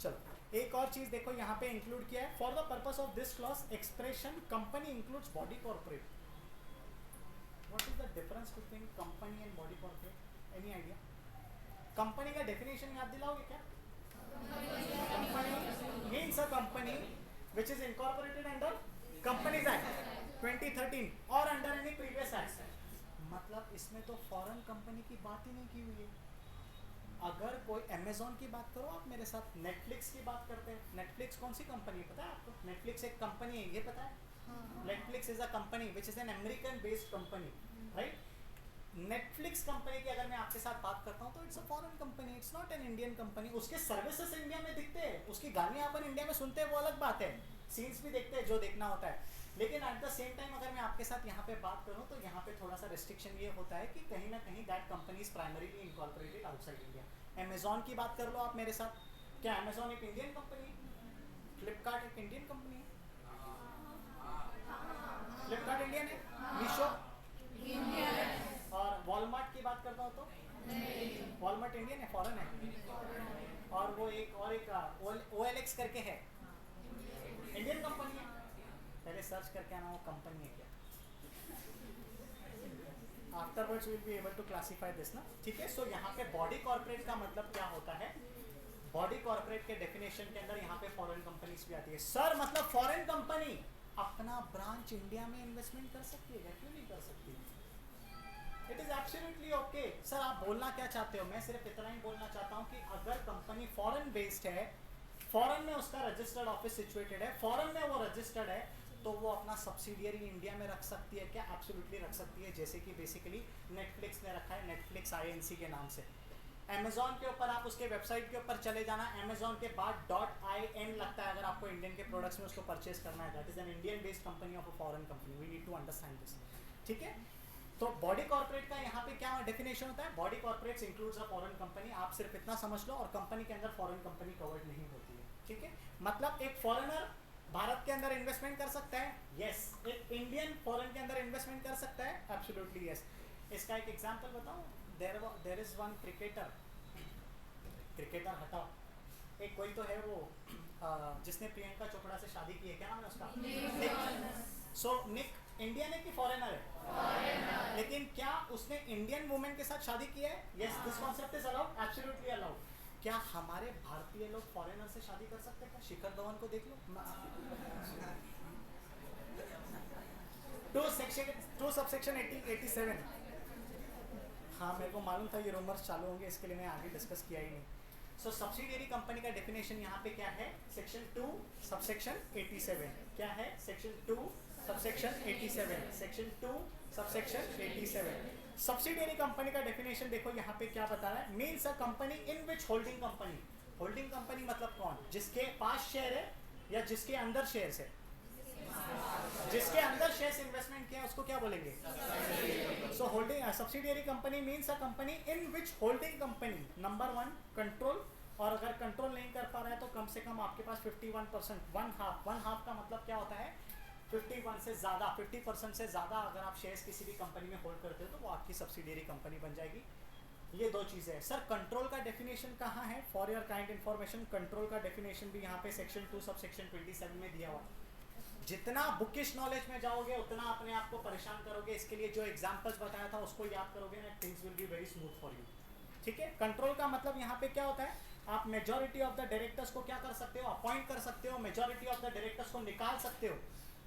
चलो, एक और चीज देखो यहाँ पे इंक्लूड किया है, for the purpose of this clause expression company includes body corporate. What is the difference between company and body corporate? Any idea? Company का definition याद दिलाओगे क्या? Company means a company which is incorporated under Companies Act 2013 और under any previous act। मतलब इसमें तो फॉरेन कंपनी की बात ही नहीं की हुई है। अगर कोई अमेजोन की बात करो आप मेरे साथ, नेटफ्लिक्स की बात करते हैं, नेटफ्लिक्स कौन सी कंपनी है पता है आपको? नेटफ्लिक्स एक कंपनी है, ये पता है? Netflix is a company which is an American based company, right? Netflix company की अगर मैं आपके साथ बात करता हूँ तो it's a foreign company, it's not an Indian company. उसके सर्विसेज इंडिया में दिखते हैं, उसकी गालियाँ अपन इंडिया में सुनते हैं, वो अलग बात है, सीन्स भी देखते हैं जो देखना होता है, लेकिन एट द सेम टाइम अगर मैं आपके साथ यहाँ पे बात करूँ तो यहाँ पे थोड़ा सा रेस्ट्रिक्शन ये होता है कि कहीं ना कहीं that company is primarily incorporated outside India. Amazon की बात कर लो आप मेरे साथ, क्या अमेजोन एक इंडियन कंपनी? फ्लिपकार्ट एक इंडियन कंपनी है? फ्लिपकार्ट इंडियन है? मीशो इंडियन है। और वॉलमार्ट की बात करता हूँ तो वॉलमार्ट इंडियन है, फॉरेन है? और वो एक OLX करके है, इंडियन कंपनी है? पहले सर्च करके आना वो कंपनी है क्या, afterwards will be able to classify this ना, ठीक है। सो यहाँ पे बॉडी कॉर्पोरेट का मतलब क्या होता है? बॉडी कॉर्पोरेट के डेफिनेशन के अंदर यहाँ पे फॉरेन कंपनीज भी आती है। सर मतलब फॉरेन कंपनी अपना ब्रांच इंडिया में इन्वेस्टमेंट कर सकती है, क्यों नहीं कर सकती? It is absolutely okay. Sir आप बोलना क्या चाहते हो? मैं सिर्फ इतना ही बोलना चाहता हूँ कि अगर कंपनी फॉरेन बेस्ड है, फॉरेन में उसका रजिस्टर्ड ऑफिस सिचुएटेड है, फॉरेन में वो रजिस्टर्ड है, तो वो अपना सब्सिडियरी इंडिया में रख सकती है क्या? एब्सोल्युटली रख सकती है, जैसे कि बेसिकली नेटफ्लिक्स ने रखा है, नेटफ्लिक्स INC के नाम से। अमेजोन के ऊपर आप उसके वेबसाइट के ऊपर चले जाना, अमेजोन के बाद .in लगता है अगर आपको इंडियन के प्रोडक्ट्स में उसको परचेज करना है, that is an Indian based company of a foreign company, we need to understand this, ठीक है। तो बॉडी कॉर्पोरेट का यहाँ पे क्या डेफिनेशन होता है? Body corporates includes a foreign company. आप सिर्फ इतना समझ लो, और कंपनी के अंदर फॉरेन कंपनी कवर्ड नहीं होती है, ठीक है। मतलब एक फॉरेनर भारत के अंदर इन्वेस्टमेंट कर सकता है, यस। एक इंडियन फॉरेन के अंदर इन्वेस्टमेंट कर सकता है, एब्सोल्युटली यस। इसका एक एग्जांपल बताऊं, देयर इज वन क्रिकेटर हटाओ, एक कोई तो है वो जिसने प्रियंका चोपड़ा से शादी की है, क्या नाम है उसका? निक। सो निक इंडियन है कि फॉरेनर है? लेकिन क्या उसने इंडियन वुमेन के साथ शादी की है? Yes, this concept is allowed, absolutely allowed. क्या हमारे भारतीय लोग फॉरेनर से शादी कर सकते हैं क्या? शिखर धवन को देख लो, 2 सबसेक्शन 87। हाँ मेरे को मालूम था ये रूमर्स चालू होंगे, इसके लिए मैं आगे डिस्कस किया ही नहीं। सो सब्सिडियरी कंपनी का डेफिनेशन यहाँ पे क्या है? Section 2 subsection 87। क्या है? Section 2 subsection 87, section 2 subsection 87। Subsidiary company का डेफिनेशन देखो यहाँ पे क्या बता रहा है? Means a company in which holding company, holding company मतलब कौन? जिसके पास शेयर है या जिसके अंदर शेयर्स है? जिसके अंदर शेयर्स इन्वेस्टमेंट किया उसको क्या बोलेंगे? So holding subsidiary company means a company in which holding company number 1 control, और अगर कंट्रोल नहीं कर पा रहा है तो कम से कम आपके पास 51%, वन हाफ का मतलब क्या होता है? 51 से ज़्यादा, 50% से ज़्यादा अगर आप शेयर्स किसी भी कंपनी में होल्ड करते हो तो वो आपकी सब्सिडियरी कंपनी बन जाएगी। ये दो चीज़ें हैं। सर कंट्रोल का डेफिनेशन कहाँ है? For your kind information, control का डेफिनेशन भी यहाँ पे सेक्शन 2 सबसेक्शन 27 में दिया हुआ। जितना बुकिश नॉलेज में जाओगे उतना अपने आप को परेशान करोगे। इसके लिए जो एग्जांपल्स बताया था उसको याद करोगे ना, things will be very smooth for you, ठीक है। कंट्रोल का मतलब यहाँ पे क्या होता है? आप मेजॉरिटी ऑफ द डायरेक्टर्स को क्या कर सकते हो? अपॉइंट कर सकते हो, मेजॉरिटी ऑफ द डायरेक्टर्स को निकाल सकते हो।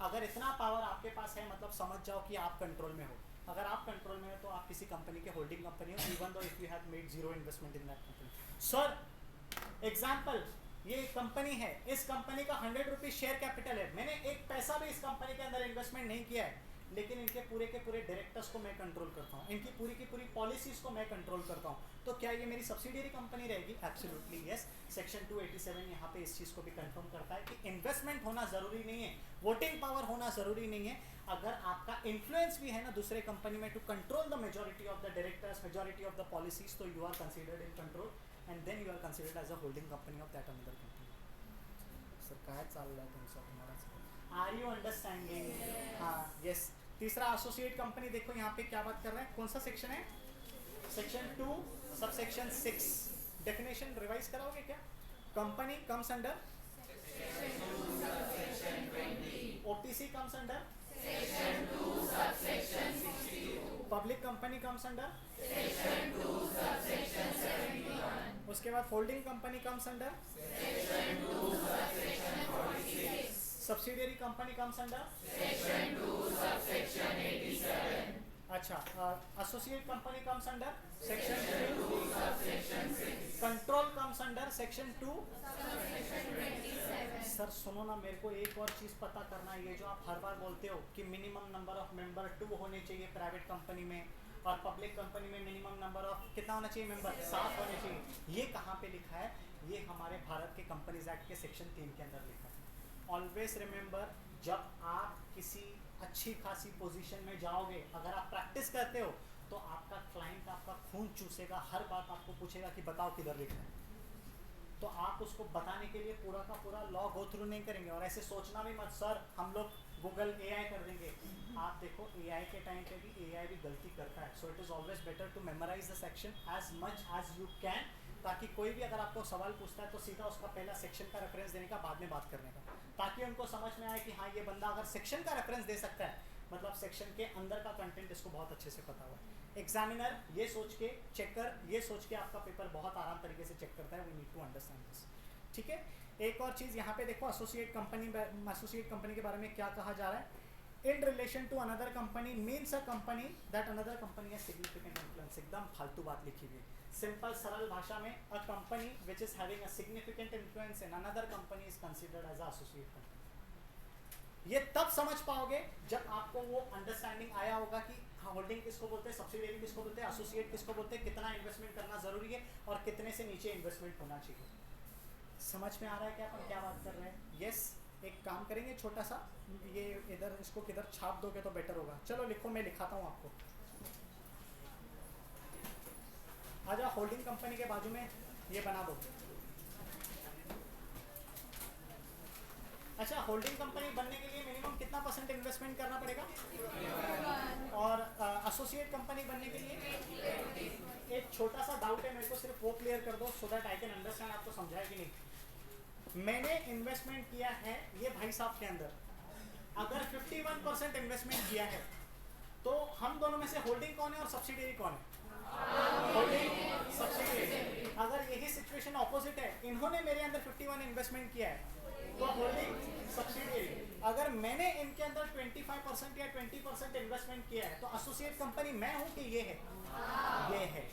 अगर इतना पावर आपके पास है मतलब समझ जाओ कि आप कंट्रोल में हो। अगर आप कंट्रोल में हो तो आप किसी कंपनी के होल्डिंग कंपनी हो, even though if you have made zero investment in that company. Sir example, ये कंपनी है, इस कंपनी का 100 रुपीज शेयर कैपिटल है, मैंने एक पैसा भी इस कंपनी के अंदर इन्वेस्टमेंट नहीं किया है, लेकिन इनके पूरे के पूरे डायरेक्टर्स को मैं कंट्रोल करता हूँ, इनकी पूरी की पूरी पॉलिसीज को मैं कंट्रोल करता हूँ, तो क्या ये मेरी सब्सिडियरी कंपनी रहेगी? Absolutely yes. सेक्शन 287 यहाँ पे इस चीज़ को भी कंफर्म करता है कि इन्वेस्टमेंट होना ज़रूरी नहीं है, वोटिंग पावर होना ज़रूरी नहीं है, अगर आपका इन्फ्लुएंस भी है ना दूसरे कंपनी में to control the majority of the directors, majority of the policies, तो you are considered in control and then you are considered as a holding company of that another company. Sir काय चाललंय तुमचं तुम्हाला? Are you understanding? हाँ यस. तीसरा एसोसिएट कंपनी, देखो यहाँ पे क्या बात कर रहे हैं, कौन सा सेक्शन है? Section 2 subsection 6. डेफिनेशन रिवाइज कराओगे क्या? Company comes under OTC, comes under public company, comes under उसके बाद holding company comes under subsidiary company comes under अच्छा, associate company comes under section 2, control comes under section 2. Sir सुनो ना, मेरे को एक और चीज़ पता करना है, ये जो आप हर बार बोलते हो कि मिनिमम नंबर ऑफ मेंबर 2 होने चाहिए प्राइवेट कंपनी में और पब्लिक कंपनी में मिनिमम नंबर ऑफ कितना होना चाहिए मेंबर? 7 होने चाहिए, ये कहाँ पे लिखा है? ये हमारे भारत के कंपनीज एक्ट के सेक्शन 3 के अंदर लिखा है. ऑलवेज रिमेंबर, जब आप किसी अच्छी खासी पोजीशन में जाओगे, अगर आप प्रैक्टिस करते हो तो आपका क्लाइंट आपका खून चूसेगा, हर बात आपको पूछेगा कि बताओ किधर लिखा है, तो आप उसको बताने के लिए पूरा का पूरा लॉ गो थ्रू नहीं करेंगे. और ऐसे सोचना भी मत सर हम लोग गूगल एआई कर देंगे. आप देखो एआई के टाइम पे भी एआई भी गलती करता है, so it is always better to memorise the section as much as you can, ताकि कोई भी अगर आपको सवाल पूछता है तो सीधा उसका पहला सेक्शन का रेफरेंस देने का, बाद में बात करने का, ताकि उनको समझ में आए कि हाँ ये बंदा अगर सेक्शन का रेफरेंस दे सकता है मतलब सेक्शन के अंदर का कंटेंट इसको बहुत अच्छे से पता हुआ है. एग्जामिनर ये सोच के, चेकर ये सोच के आपका पेपर बहुत आराम तरीके से चेक करता है. We need to understand this. ठीक है. एक और चीज़ यहाँ पे देखो, एसोसिएट कंपनी के बारे में क्या कहा जा रहा है? In relation to another company means a company that another company है सिग्निफिकेंट इन्फ्लुएंस. एकदम फालतू बात लिखी हुई है. सिंपल सरल भाषा में, a company which is having a significant influence in another company is considered as a associate company. ये तब समझ पाओगे जब आपको वो अंडरस्टैंडिंग आया होगा कि होल्डिंग किसको बोलते हैं, सब्सिडियरी किसको बोलते हैं, एसोसिएट किसको बोलते हैं, कितना इन्वेस्टमेंट करना जरूरी है और कितने से नीचे इन्वेस्टमेंट होना चाहिए. समझ में आ रहा है क्या अपन क्या बात कर रहे हैं? यस. एक काम करेंगे छोटा सा, ये इधर इसको किधर छाप दोगे तो बेटर होगा. चलो लिखो, मैं लिखाता हूँ आपको. आ जाओ, होल्डिंग कंपनी के बाजू में ये बना दो. अच्छा, होल्डिंग कंपनी बनने के लिए मिनिमम कितना % इन्वेस्टमेंट करना पड़ेगा? और एसोसिएट कंपनी बनने के लिए एक छोटा सा डाउट है, मेरे को सिर्फ वो क्लियर कर दो so that I can understand. आपको समझाया कि नहीं? मैंने इन्वेस्टमेंट किया है ये भाई साहब के अंदर, अगर 51% इन्वेस्टमेंट किया है तो हम दोनों में से होल्डिंग कौन है और सब्सिडियरी कौन है? Holding, subsidiary. अगर यही सिचुएशन ऑपोजिट है, इन्होंने मेरे अंदर 51 इन्वेस्टमेंट किया है तो होल्डिंग, सब्सिडियरी. अगर मैंने इनके अंदर 25% या 20% इन्वेस्टमेंट किया है तो एसोसिएट कंपनी मैं हूं कि ये है? ये है.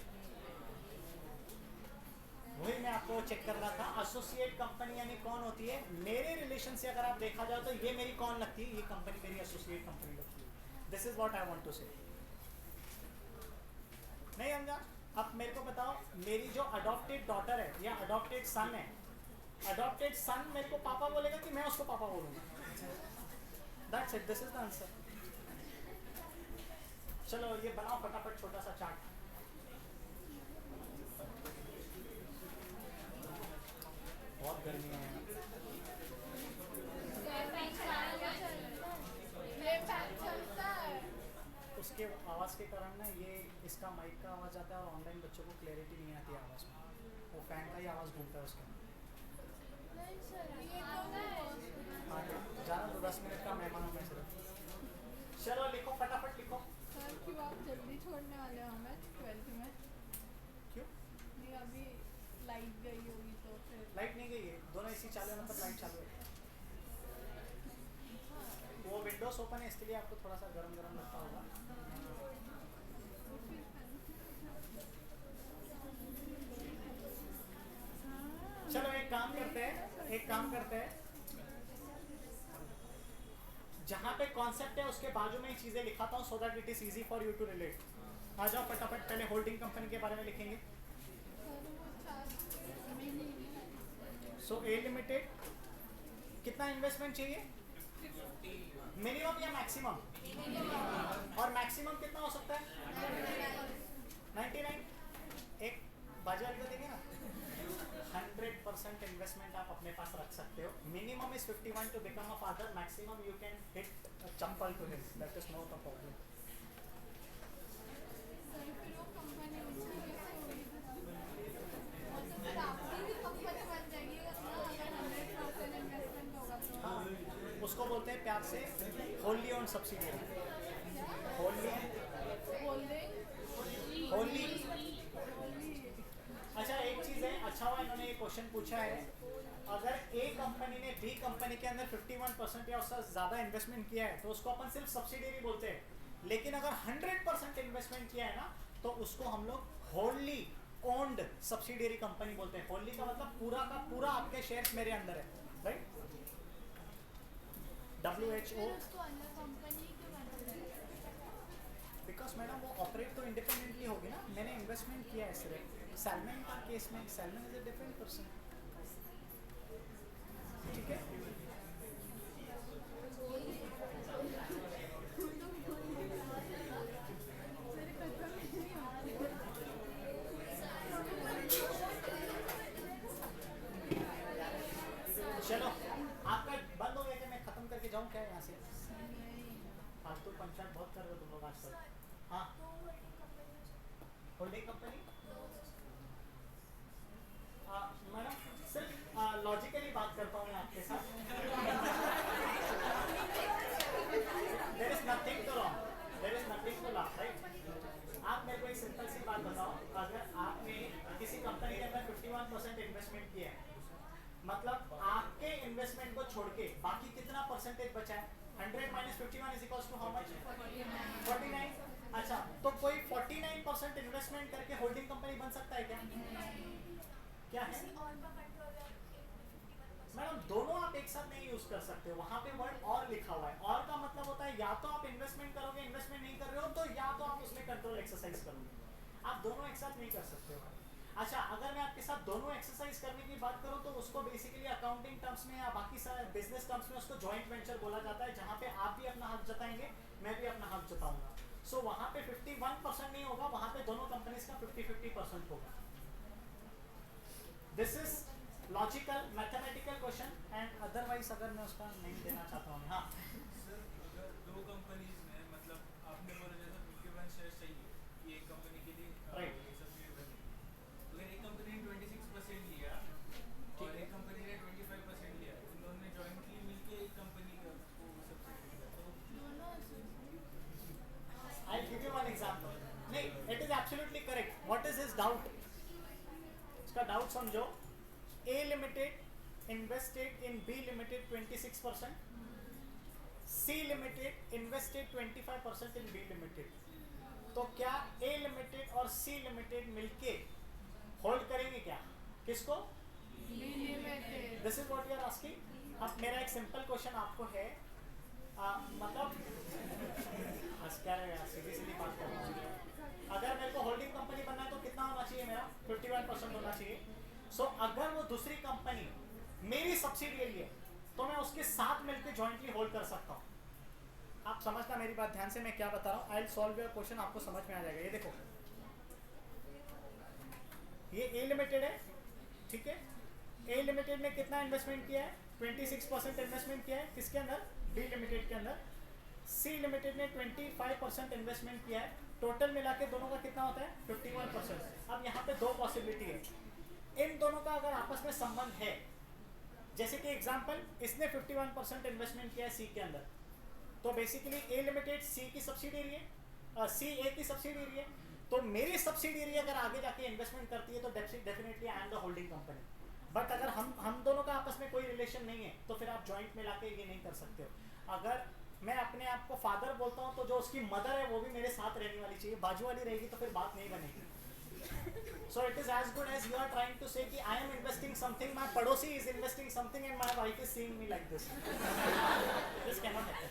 वही मैं आपको चेक कर रहा था. एसोसिएट कंपनी यानी कौन होती है? मेरे रिलेशन से अगर आप देखा जाए तो ये मेरी कौन लगती है? ये कंपनी मेरी एसोसिएट कंपनी लगती है. This is what I want to say. नहीं समझा? अब मेरे को बताओ, मेरी जो अडॉप्टेड डॉटर है या अडॉप्टेड सन है, अडॉप्टेड सन मेरे को पापा बोलेगा कि मैं उसको पापा बोलूँगा? That's it, this is the answer. चलो ये बनाओ फटाफट छोटा सा चार्ट. बहुत गर्मी है. उसके आवाज़ के कारण ना ये इसका माइक का आवाज़ आता है और ऑनलाइन बच्चों को क्लैरिटी नहीं आती है आवाज़ में. वो फैन का ही आवाज़ घूमता है उसके. हाँ जाना तो 10 मिनट का मेहमान हूँ मैं सिर्फ. चलो लिखो फटाफट लिखो. सर क्यों आप जल्दी छोड़ने वाले हो हमें 12th में? क्यों? नहीं अभी लाइट गई होगी तो फिर. लाइट नहीं गई है, दोनों एसी चालू है, मतलब लाइट चालू है. वो विंडोज ओपन है इसके लिए आपको थोड़ा सा गर्म गर्म लगता होगा. चलो एक काम करते हैं जहाँ पे कॉन्सेप्ट है उसके बाजू में ही चीजें लिखाता हूँ so that it is easy for you to relate. आ जाओ फटाफट, पहले होल्डिंग कंपनी के बारे में लिखेंगे। सो ए लिमिटेड कितना इन्वेस्टमेंट चाहिए, मिनिमम या मैक्सिमम, और मैक्सिमम कितना हो सकता है 99। एक बाजार को देंगे ना 100% इन्वेस्टमेंट आप अपने पास रख सकते हो। Minimum is 51 to become a father, maximum you can hit chappal to hit, that is not a problem. हाँ, उसको बोलते हैं प्यार से होली ऑन सब्सिडियरी। होली अच्छा एक चीज है, अच्छा हुआ इन्होंने ये क्वेश्चन पूछा है। अगर ए कंपनी ने बी कंपनी के अंदर 51% या उससे ज्यादा इन्वेस्टमेंट किया है तो उसको अपन सिर्फ सब्सिडियरी बोलते हैं। लेकिन अगर 100% इन्वेस्टमेंट किया है ना तो उसको हम लोग होली ओन्ड सब्सिडियरी कंपनी बोलते हैं। होली का मतलब पूरा का पूरा आपके शेयर्स मेरे अंदर है, राइट। WHO बिकॉज मैडम वो ऑपरेट तो इंडिपेंडेंटली होगी ना, मैंने इन्वेस्टमेंट किया है सिर्फ। सैलमन का केस में salmon is a different person, ठीक है। चलो आपका बंद हो गया कि मैं खत्म करके जाऊं क्या यहाँ से? फालतू पंचायत बहुत कर रहे हो तुम लोग आजकल। हाँ होल्डिंग कंपनी मैडम सिर्फ लॉजिकली बात करता हूँ मैं आपके साथ। There is nothing to wrong, there is nothing to laugh, right. आप मेरे को एक सिंपल सी बात बताओ, अगर आपने किसी कंपनी के अंदर 51% इन्वेस्टमेंट किया है, मतलब आपके इन्वेस्टमेंट को छोड़ के बाकी कितना परसेंटेज बचा है? 100 minus 51 is equals to how much? 49। अच्छा तो कोई 49% इन्वेस्टमेंट करके होल्डिंग कंपनी बन सकता है क्या? क्या है मैडम? दोनों आप एक साथ नहीं यूज कर सकते, वहां पे वर्ड और लिखा हुआ है। और का मतलब होता है या तो आप इन्वेस्टमेंट करोगे, इन्वेस्टमेंट नहीं कर रहे हो तो या तो आप उसमें कंट्रोल एक्सरसाइज करोगे। आप दोनों एक साथ नहीं कर सकते हो। अच्छा अगर मैं आपके साथ दोनों एक्सरसाइज करने की बात करूं तो उसको बेसिकली अकाउंटिंग टर्म्स में या बाकी सारे बिजनेस टर्म्स में उसको जॉइंट वेंचर बोला जाता है, जहां पे आप भी अपना हक जताएंगे, मैं भी अपना हक जताऊंगा। सो वहां पे 51% नहीं होगा, वहां पे दोनों कंपनीज का 50-50% होगा। This is logical mathematical question and otherwise अगर मैं उसका नहीं देना चाहता हूँ। हाँ सर अगर दो कंपनीज में मतलब आपने बोला जैसा 51 शेयर चाहिए कि एक कंपनी के लिए Right. सब्सिडी बनी, अगर एक कंपनी ने 26% लिया और एक कंपनी ने 25% लिया, इन दोनों ने जॉइंटली मिलके एक कंपनी को सब्सिडी दिया तो I'll give you one example. नहीं, it is absolutely correct. What is his doubt? इसका डाउट समझो। A Limited invested in B Limited 26%. C Limited invested 25% in B Limited. तो क्या A Limited और C Limited मिलके होल्ड करेंगे क्या? किसको? This is what you are asking. अब मेरा एक सिंपल क्वेश्चन आपको है, मतलब क्या रहेगा, सीधी सीधी बात कर रहा हूँ। अगर मेरे को होल्डिंग कंपनी बनना है तो कितना होना चाहिए मेरा? 51% होना चाहिए। सो अगर वो दूसरी कंपनी मेरी सब्सिडियरी है तो मैं उसके साथ मिलकर जॉइंटली होल्ड कर सकता हूँ। आप समझना मेरी बात ध्यान से, मैं क्या बता रहा हूँ। I will solve your question, आपको समझ में आ जाएगा। ये देखो, ये A लिमिटेड है, ठीक है। A लिमिटेड ने कितना इन्वेस्टमेंट किया है? 26% इन्वेस्टमेंट किया है। किसके अंदर? B लिमिटेड के अंदर। C लिमिटेड ने 25% इन्वेस्टमेंट किया है। टोटल मिला के दोनों का कितना होता है? 51%। अब यहाँ पे दो पॉसिबिलिटी है, इन दोनों का अगर आपस में संबंध है, जैसे कि एग्जांपल इसने 51% इन्वेस्टमेंट किया है C के अंदर, तो बेसिकली A लिमिटेड C की सब्सिडियरी है, C A की सब्सिडियरी है। तो मेरी सब्सिडियरी अगर आगे जाके इन्वेस्टमेंट करती है तो definitely I am the holding company. But अगर हम दोनों का आपस में कोई रिलेशन नहीं है तो फिर आप जॉइंट में लाके ये नहीं कर सकते हो। अगर मैं अपने आप को फादर बोलता हूँ तो जो उसकी मदर है वो भी मेरे साथ रहने वाली चाहिए, बाजू वाली रहेगी तो फिर बात नहीं बनेगी। So it is as good as you are trying to say कि I am investing something, my पड़ोसी is investing something and my wife is seeing me like this. This cannot happen.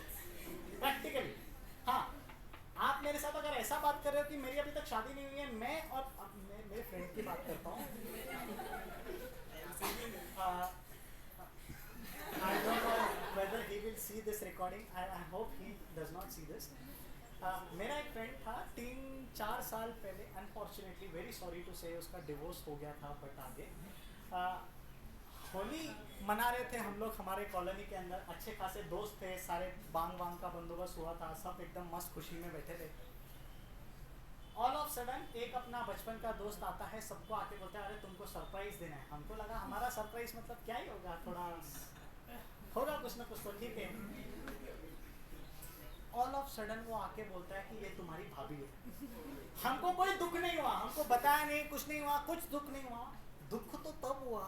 Practically, हाँ, आप मेरे साथ अगर ऐसा बात कर रहे हो कि मेरी अभी तक शादी नहीं हुई है, मैं और मेरे फ्रेंड की बात करता हूँ. I don't know whether he will see this recording. I hope he does not see this. मेरा एक फ्रेंड था 3-4 साल पहले, अनफॉर्चुनेटली वेरी सॉरी टू से उसका डिवोर्स हो गया था, बट आगे होली मना रहे थे हम लोग हमारे कॉलोनी के अंदर, अच्छे खासे दोस्त थे, सारे बांग वांग का बंदोबस्त हुआ था, सब एकदम मस्त खुशी में बैठे थे. ऑल ऑफ सडन एक अपना बचपन का दोस्त आता है, सबको आके बोलता है अरे तुमको सरप्राइज देना है. हमको लगा हमारा सरप्राइज मतलब क्या ही होगा, थोड़ा होगा कुछ ना कुछ, तो ठीक है. ऑल ऑफ सडन वो आके बोलता है कि ये तुम्हारी भाभी है. हमको कोई दुख नहीं हुआ, हमको बताया नहीं, कुछ नहीं हुआ, कुछ दुख नहीं हुआ. दुख तो तब हुआ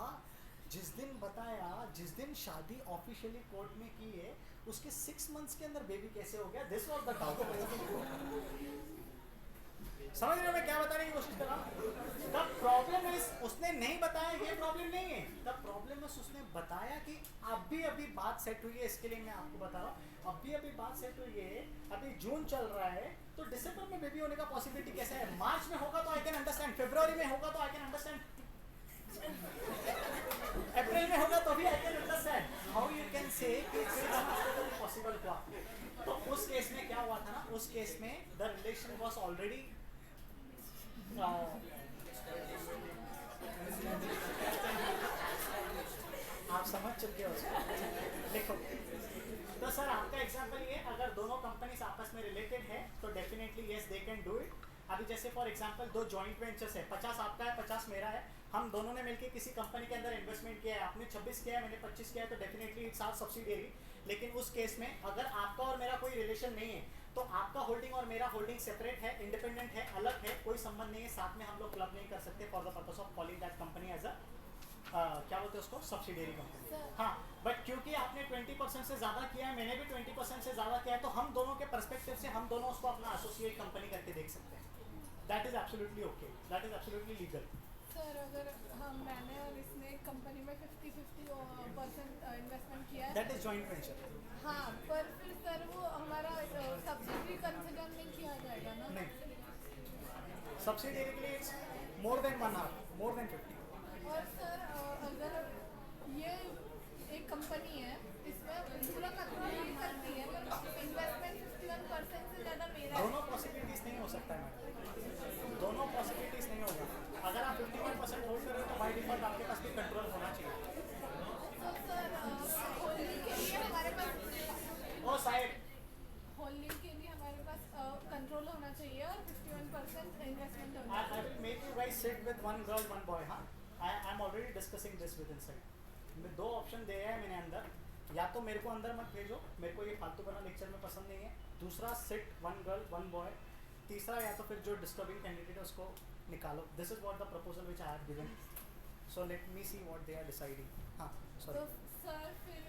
जिस दिन बताया, जिस दिन शादी ऑफिशियली कोर्ट में की है, उसके 6 मंथ्स के अंदर बेबी कैसे हो गया. This was the doubt. समझ रहे हो मैं क्या बताने की कोशिश कर रहा हूँ. द प्रॉब्लम इज उसने नहीं बताया, ये प्रॉब्लम नहीं है. द प्रॉब्लम इज उसने बताया कि अभी बात सेट हुई है, इसके लिए मैं आपको बता रहा हूँ. अभी बात सेट हुई है, अभी जून चल रहा है, तो दिसंबर में बेबी होने का पॉसिबिलिटी कैसा है. मार्च में होगा तो आई कैन अंडरस्टैंड, फरवरी में होगा तो आई कैन अंडरस्टैंड, अप्रैल में होगा तो भी I can understand. How you can say possible हुआ. तो उस केस में क्या हुआ था ना, उस केस में द रिलेशन वॉज ऑलरेडी आप समझ चुके हो उसको. देखो तो सर आपका एग्जांपल ये, अगर दोनों कंपनीज आपस में रिलेटेड है तो definitely yes they can do it. अभी जैसे फॉर एग्जांपल 2 जॉइंट वेंचर्स है, 50 आपका है 50 मेरा है, हम दोनों ने मिलकर किसी कंपनी के अंदर इन्वेस्टमेंट किया है, आपने 26 किया है मैंने 25 किया है, तो डेफिनेटली इट्स आवर सब्सिडियरी. लेकिन उस केस में अगर आपका और मेरा कोई रिलेशन नहीं है, तो आपका होल्डिंग और मेरा होल्डिंग सेपरेट है, इंडिपेंडेंट है, अलग है, कोई संबंध नहीं है, साथ में हम लोग क्लब नहीं कर सकते for the purpose of calling that company as a क्या बोलते हैं उसको, सब्सिडियरी कंपनी. हाँ, बट क्योंकि आपने 20% से ज़्यादा किया है, मैंने भी 20% से ज़्यादा किया है, तो हम दोनों के पर्सपेक्टिव से हम दोनों उसको अपना एसोसिएट कंपनी करके देख सकते हैं. That is absolutely okay, that is absolutely legal. Sir अगर हम मैंने और इसने कंपनी में 50-50% इन्वेस्टमेंट किया है, दैट इज जॉइंट वेंचर. हाँ, पर फिर सर वो हमारा सब्सिडी कंसिडर नहीं किया जाएगा ना. नहीं, सब्सिडियरी के लिए it's more than 1 hour, more than 50. और सर अगर ये एक कंपनी है, इसमें पूरा कंट्रोल ये करती है, पर इन्वेस्टमेंट 51% से ज़्यादा मेरा है. दोनों पॉसिबिलिटीज नहीं हो सकता है मैडम, दोनों पॉसिबिलिटीज नहीं होगा. अगर आप 51% होल्ड कर रहे हो तो बाय डिफॉल्ट आपके पास भी कंट्रोल होना चाहिए. तो सर होल्डिंग के लिए हमारे पास ओ साइड, होल्डिंग के लिए हमारे पास कंट्रोल होना चाहिए और 51% इन्वेस्टमेंट होना I चाहिए. will make you guys sit with one girl, one boy. हाँ, I am already discussing this with inside. मैं 2 ऑप्शन दे है मैंने अंदर, या तो मेरे को अंदर मत भेजो, मेरे को ये फालतू बना लेक्चर में पसंद नहीं है. दूसरा सिट 1 गर्ल 1 बॉय. तीसरा या तो फिर जो डिस्टर्बिंग कैंडिडेट है उसको निकालो. This is what the proposal which I have given. So let me see what they are deciding. हाँ तो सॉरी. सर फिर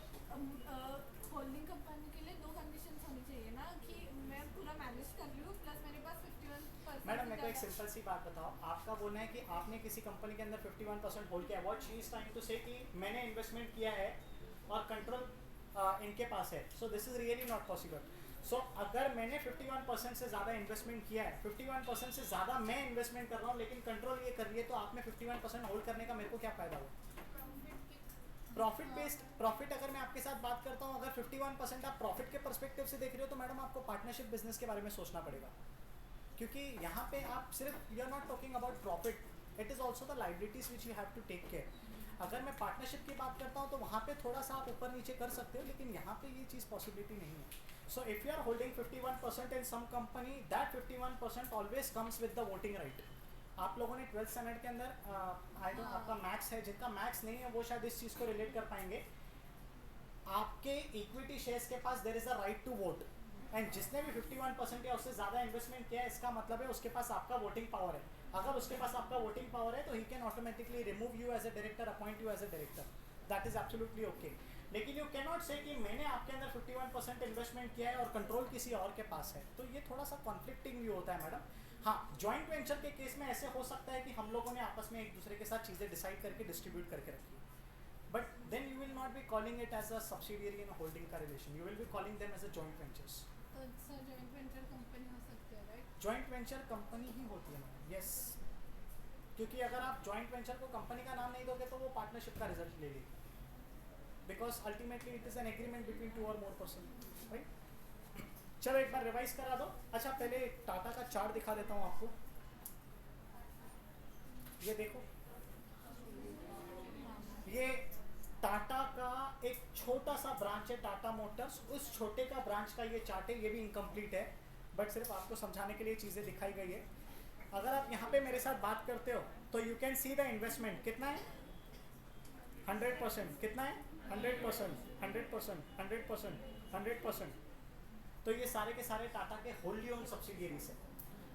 होल्डिंग कंपनी के लिए 2 कंडीशंस होनी चाहिए ना, कि मैं पूरा मैनेज कर रही हूँ प्लस मेरे पास 51%. मैडम मेरे को एक सिंपल सी बात बताओ, आपका बोलना है कि आपने किसी कंपनी के अंदर 51% होल्ड किया है. What she is trying to say कि मैंने इन्वेस्टमेंट किया है और कंट्रोल इनके पास है. So this is really not possible. So अगर मैंने 51% से ज़्यादा इन्वेस्टमेंट किया है, 51% से ज़्यादा मैं इन्वेस्टमेंट कर रहा हूँ, लेकिन कंट्रोल ये कर रही है, तो आप में 51% होल्ड करने का मेरे को क्या फ़ायदा हुआ. प्रॉफिट बेस्ड प्रॉफिट, अगर मैं आपके साथ बात करता हूँ, अगर 51% आप प्रॉफिट के पर्सपेक्टिव से देख रहे हो, तो मैडम आपको पार्टनरशिप बिजनेस के बारे में सोचना पड़ेगा. क्योंकि यहाँ पे आप सिर्फ you are not talking about profit, it is also the liabilities which you have to take care. अगर मैं पार्टनरशिप की बात करता हूँ तो वहाँ पे थोड़ा सा आप ऊपर नीचे कर सकते हो, लेकिन यहाँ पे ये चीज़ पॉसिबिलिटी नहीं है. So if you are holding 51% in some company, that 51% always comes with the voting right. आप लोगों ने 12th स्टैंडर्ड के अंदर आई डोंट, आपका मैथ्स है, जिनका मैथ्स नहीं है वो शायद इस चीज़ को रिलेट कर पाएंगे. आपके इक्विटी शेयर्स के पास there is a right to vote, and जिसने भी 51% या उससे ज़्यादा इन्वेस्टमेंट किया है, इसका मतलब है उसके पास आपका वोटिंग पावर है. अगर उसके पास आपका वोटिंग पावर है तो ही can automatically remove you as a director, appoint you as a director. That is absolutely okay. लेकिन यू कैन नॉट से कि मैंने आपके अंदर 51% इन्वेस्टमेंट किया है और कंट्रोल किसी और के पास है. तो ये थोड़ा सा कॉन्फ्लिक्टिंग भी होता है मैडम. हाँ, जॉइंट वेंचर के केस में ऐसे हो सकता है कि हम लोगों ने आपस में एक दूसरे के साथ चीज़ें डिसाइड करके डिस्ट्रीब्यूट करके रखी है, but then you will not be calling it as a subsidiary in holding का relation, you will be calling them as a joint ventures. तो सर जॉइंट वेंचर कंपनी हो सकती है, राइट? जॉइंट वेंचर कंपनी ही होती है मैडम, यस, क्योंकि अगर आप जॉइंट वेंचर को कंपनी का नाम नहीं दोगे तो वो पार्टनरशिप का रिजल्ट ले लेगी, because ultimately it is an agreement between 2 और मोर पर्सन, राइट? चलो एक बार रिवाइज करा दो। अच्छा, पहले टाटा का चार्ट दिखा देता हूँ आपको, ये देखो, ये टाटा का एक छोटा सा ब्रांच है टाटा मोटर्स, उस छोटे का ब्रांच का ये चार्ट है, ये भी इनकम्प्लीट है बट सिर्फ आपको समझाने के लिए चीज़ें दिखाई गई है। अगर आप यहाँ पे मेरे साथ बात करते हो तो you can see the investment कितना है, 100%, कितना है 100%, 100%, 100%, 100%। तो ये सारे के सारे टाटा के होल्डी ओन सब्सिडियरीज है।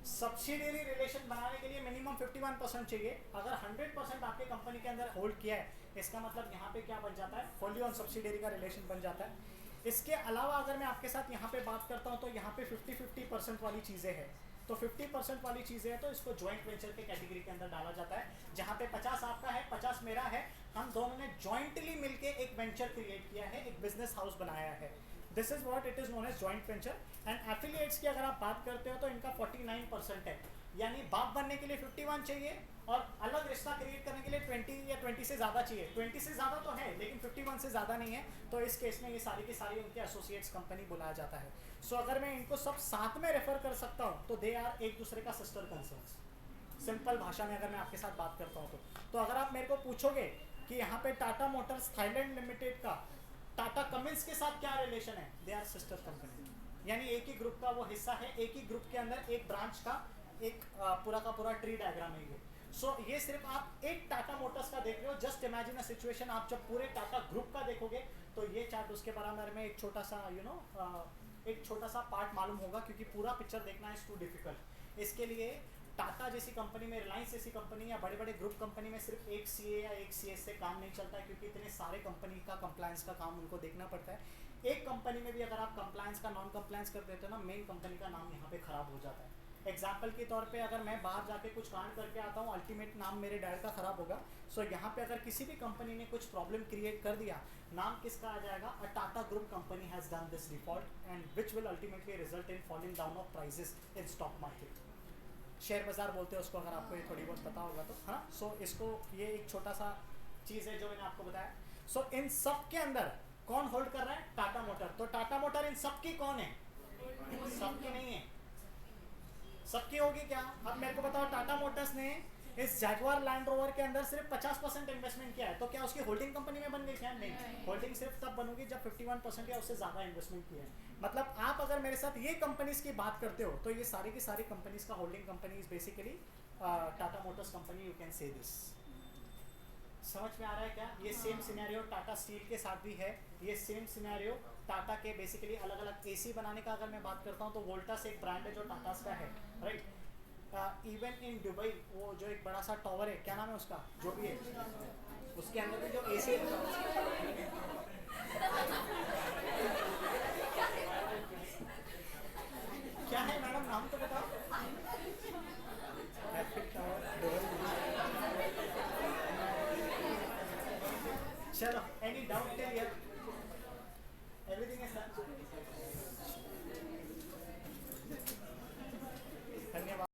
सब्सिडियरी रिलेशन बनाने के लिए मिनिमम 51% चाहिए। अगर 100% आपके कंपनी के अंदर होल्ड किया है, इसका मतलब यहाँ पे क्या बन जाता है, होल्डी ओन सब्सिडियरी का रिलेशन बन जाता है। इसके अलावा अगर मैं आपके साथ यहाँ पे बात करता हूँ तो यहाँ पे 50-50% वाली चीज़ें हैं, तो 50% वाली चीज़ें हैं तो इसको जॉइंट वेंचर के कैटेगरी के अंदर डाला जाता है, जहाँ पे 50 आपका है 50 मेरा है, हम दोनों ने जॉइंटली मिलके एक वेंचर क्रिएट किया है, एक बिजनेस हाउस बनाया है। This is what it is known as joint venture. And affiliates की अगर आप बात करते हो तो इनका 49% है, यानी बाप बनने के लिए 51 चाहिए और अलग रिश्ता क्रिएट करने के लिए 20 या 20 से ज़्यादा चाहिए। 20 से ज़्यादा तो है लेकिन 51 से ज़्यादा नहीं है, तो इस केस में ये सारी की सारी उनके एसोसिएट्स कंपनी बुलाया जाता है। सो अगर मैं इनको सब साथ में रेफर कर सकता हूँ तो दे आर एक दूसरे का सिस्टर कंसर्न्स, सिंपल भाषा में अगर मैं आपके साथ बात करता हूँ तो अगर आप मेरे को पूछोगे कि यहाँ पे टाटा मोटर्स थाईलैंड लिमिटेड का टाटा कमिंस के साथ क्या रिलेशन है, दे आर सिस्टर कंपनी, यानी एक ही ग्रुप का वो हिस्सा है, एक ही ग्रुप के अंदर एक ब्रांच का एक पूरा का पूरा ट्री डायग्राम है ये। सो ये सिर्फ आप एक टाटा मोटर्स का देख रहे हो, जस्ट इमेजिन अ सिचुएशन, आप जब पूरे टाटा ग्रुप का देखोगे तो ये चार्ट उसके बराबर में एक छोटा सा एक छोटा सा पार्ट मालूम होगा, क्योंकि पूरा पिक्चर देखना इज टू डिफिकल्ट। इसके लिए टाटा जैसी कंपनी में, रिलायंस जैसी कंपनी या बड़े बड़े ग्रुप कंपनी में सिर्फ एक सीए या एक सीएस से काम नहीं चलता है, क्योंकि इतने सारे कंपनी का कंप्लायंस का काम उनको देखना पड़ता है। एक कंपनी में भी अगर आप कंप्लायंस का नॉन कंप्लायंस कर देते हो ना, मेन कंपनी का नाम यहाँ पे खराब हो जाता है। एग्जाम्पल के तौर पे अगर मैं बाहर जाके कुछ कांड करके आता हूँ, अल्टीमेट नाम मेरे डैड का खराब होगा। सो यहाँ पे अगर किसी भी कंपनी ने कुछ प्रॉब्लम क्रिएट कर दिया, नाम किसका आ जाएगा, a Tata group company has done this default and which will ultimately result in falling down of prices in stock market. Share बाजार बोलते हैं उसको, अगर आपको ये थोड़ी बहुत पता होगा तो। हाँ, सो इसको, ये एक छोटा सा चीज़ है जो मैंने आपको बताया। सो इन सब के अंदर कौन होल्ड कर रहा है, टाटा मोटर। तो टाटा मोटर इन सबकी कौन है, सबकी नहीं है, सबकी होगी क्या। अब मेरे को बताओ, टाटा मोटर्स ने इस जैगवार लैंड रोवर के अंदर सिर्फ 50% इन्वेस्टमेंट किया है, तो क्या उसकी होल्डिंग कंपनी में बन गई क्या, नहीं। होल्डिंग सिर्फ तब बनोगी जब 51% या उससे ज़्यादा इन्वेस्टमेंट किया है। मतलब आप अगर मेरे साथ ये कंपनीज की बात करते हो तो ये सारी की सारी कंपनीज का holding company is basically Tata Motors company, you can say this. समझ में आ रहा है क्या। ये सेम सिनेरियो टाटा स्टील के साथ भी है, ये सेम सिनेरियो टाटा के बेसिकली अलग अलग एसी बनाने का अगर मैं बात करता हूँ तो वोल्टास एक ब्रांड है जो टाटास का है, राइट। इवन इन दुबई वो जो एक बड़ा सा टावर है, क्या नाम है उसका, जो भी है, उसके अंदर भी जो एसी